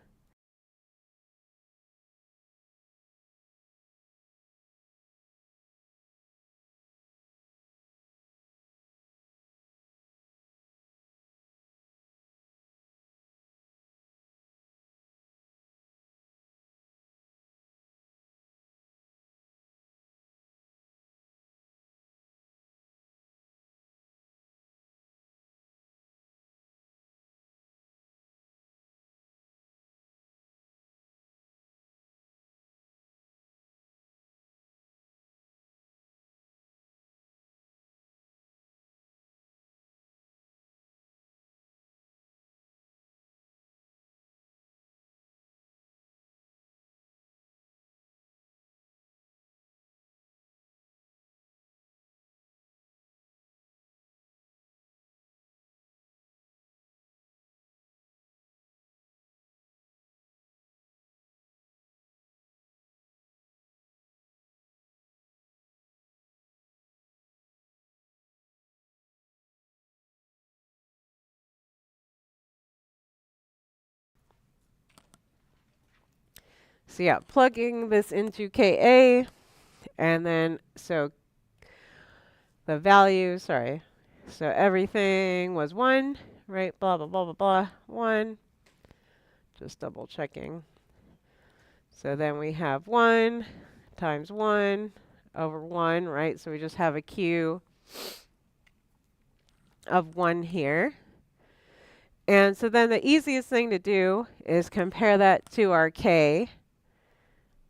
So yeah, plugging this into Ka, and then so the value, sorry, so everything was 1, right? Blah, blah, blah, blah, blah, 1. Just double checking. So then we have 1 times 1 over 1, right? So we just have a Q of 1 here. And so then the easiest thing to do is compare that to our K,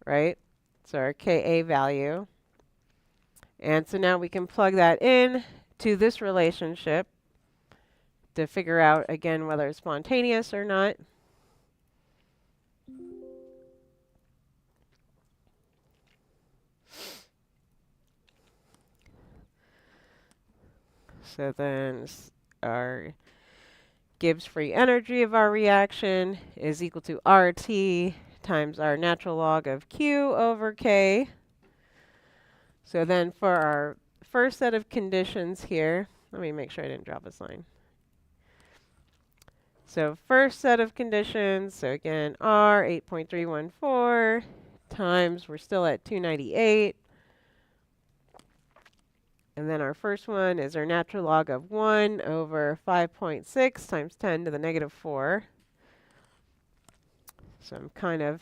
right? So our Ka value. And so now we can plug that in to this relationship to figure out, again, whether it's spontaneous or not. So then our Gibbs free energy of our reaction is equal to RT times our natural log of Q over K. So then for our first set of conditions here, let me make sure I didn't drop a sign. So first set of conditions, so again, R 8.314 times, we're still at 298. And then our first one is our natural log of 1 over 5.6 times 10 to the negative 4. So I'm kind of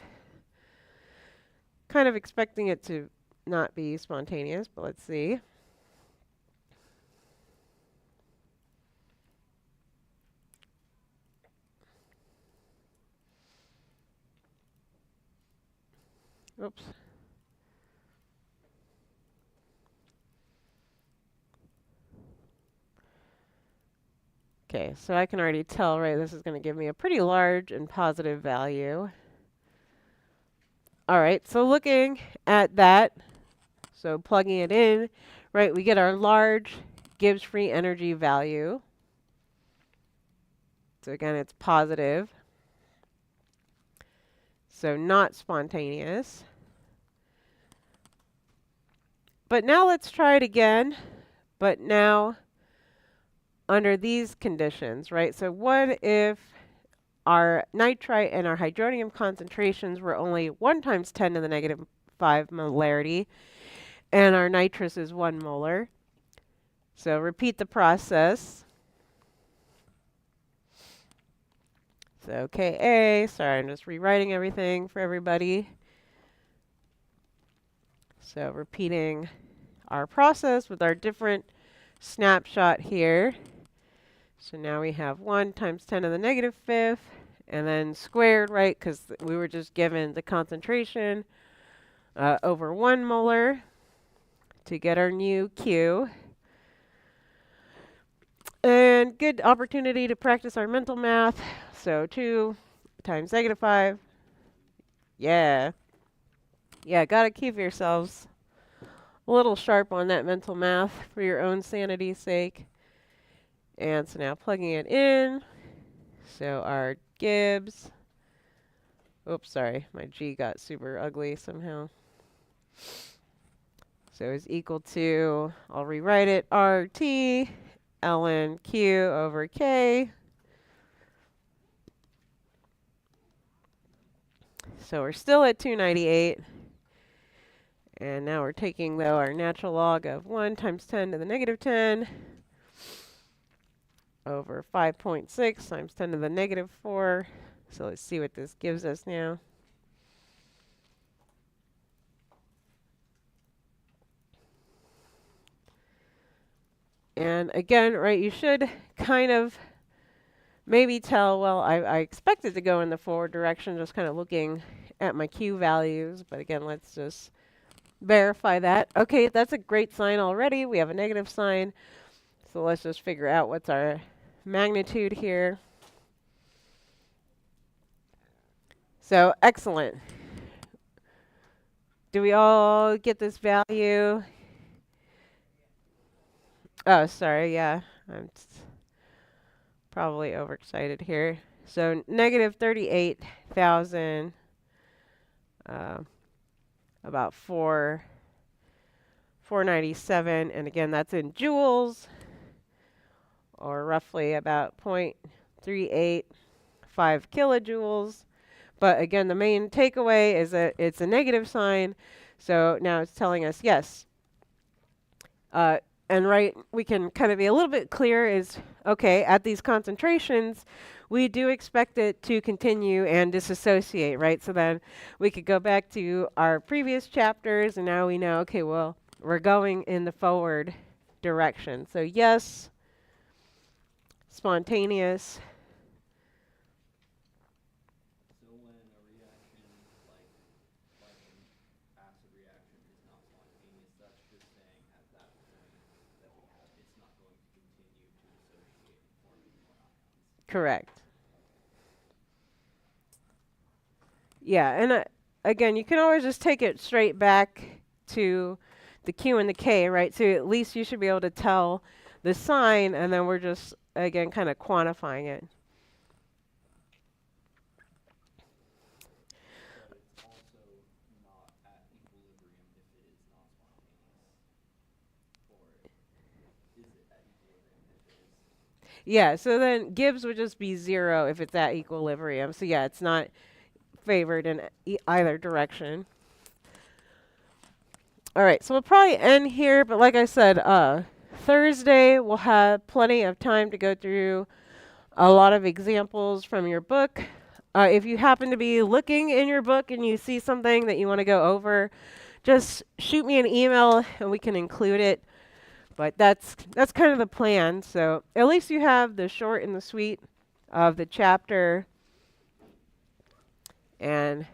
expecting it to not be spontaneous, but let's see. Oops. Okay, so I can already tell, right, this is going to give me a pretty large and positive value. All right, so looking at that, so plugging it in, right, we get our large Gibbs free energy value. So again, it's positive. So not spontaneous. But now let's try it again, but now under these conditions, right? So what if our nitrite and our hydronium concentrations were only 1 times 10 to the negative 5 molarity, and our nitrous is 1 molar. So repeat the process. So Ka, sorry, I'm just rewriting everything for everybody. So repeating our process with our different snapshot here. So now we have 1 times 10 to the negative 5th, and then squared, right, because we were just given the concentration over 1 molar to get our new Q. And good opportunity to practice our mental math. So 2 times negative 5. Yeah. Yeah, got to keep yourselves a little sharp on that mental math for your own sanity's sake. And so now plugging it in. So our Gibbs. Oops, sorry. My G got super ugly somehow. So is equal to, I'll rewrite it, RT ln Q over K. So we're still at 298. And now we're taking, though, our natural log of 1 times 10 to the negative 10 over 5.6 times 10 to the negative 4. So let's see what this gives us now. And again, right, you should kind of maybe tell, well, I expected to go in the forward direction, just kind of looking at my Q values. But again, let's just verify that. Okay, that's a great sign already. We have a negative sign. So let's just figure out what's our magnitude here. So excellent. Do we all get this value? Oh, sorry, yeah. I'm probably overexcited here. So negative 38,000, about 497, and again, that's in joules, or roughly about 0.385 kilojoules. But again, the main takeaway is that it's a negative sign. So now it's telling us yes. Uh, and right, we can kind of be a little bit clear is, okay, at these concentrations, we do expect it to continue and disassociate, right? So then we could go back to our previous chapters, and now we know, okay, well, we're going in the forward direction. So yes, spontaneous. So when a reaction like an acid reaction is not spontaneous, that's just saying at that point that we have, it's not going to continue to dissociate and form any more ions. Correct. Yeah, and again, you can always just take it straight back to the Q and the K, right? So at least you should be able to tell the sign, and then we're just, again, kind of quantifying it. But it's also not at equilibrium if it is not spontaneous. Or is it at equilibrium if it is? Yeah, so then Gibbs would just be 0 if it's at equilibrium. So yeah, it's not favored in either direction. All right, so we'll probably end here, but like I said, Thursday we'll have plenty of time to go through a lot of examples from your book. If you happen to be looking in your book and you see something that you want to go over, just shoot me an email and we can include it. But that's kind of the plan. So at least you have the short and the sweet of the chapter, and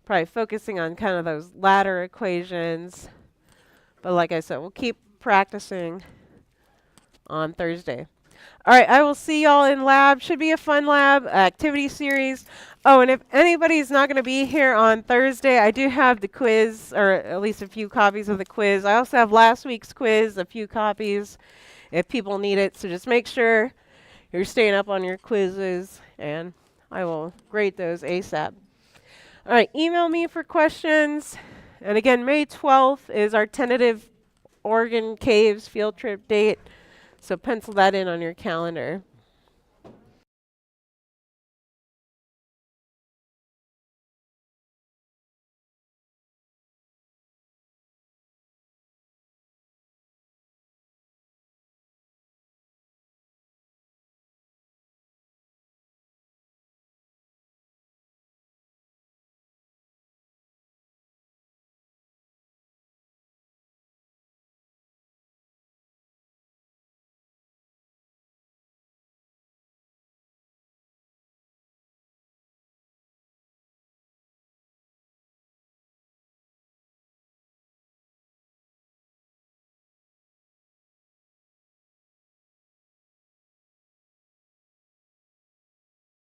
probably focusing on kind of those ladder equations. But like I said, we'll keep practicing on Thursday. All right, I will see y'all in lab. Should be a fun lab activity series. Oh, and if anybody's not going to be here on Thursday, I do have the quiz, or at least a few copies of the quiz. I also have last week's quiz, a few copies, if people need it. So just make sure you're staying up on your quizzes, and I will grade those ASAP. All right, email me for questions. And again, May 12th is our tentative Oregon Caves field trip date. So pencil that in on your calendar.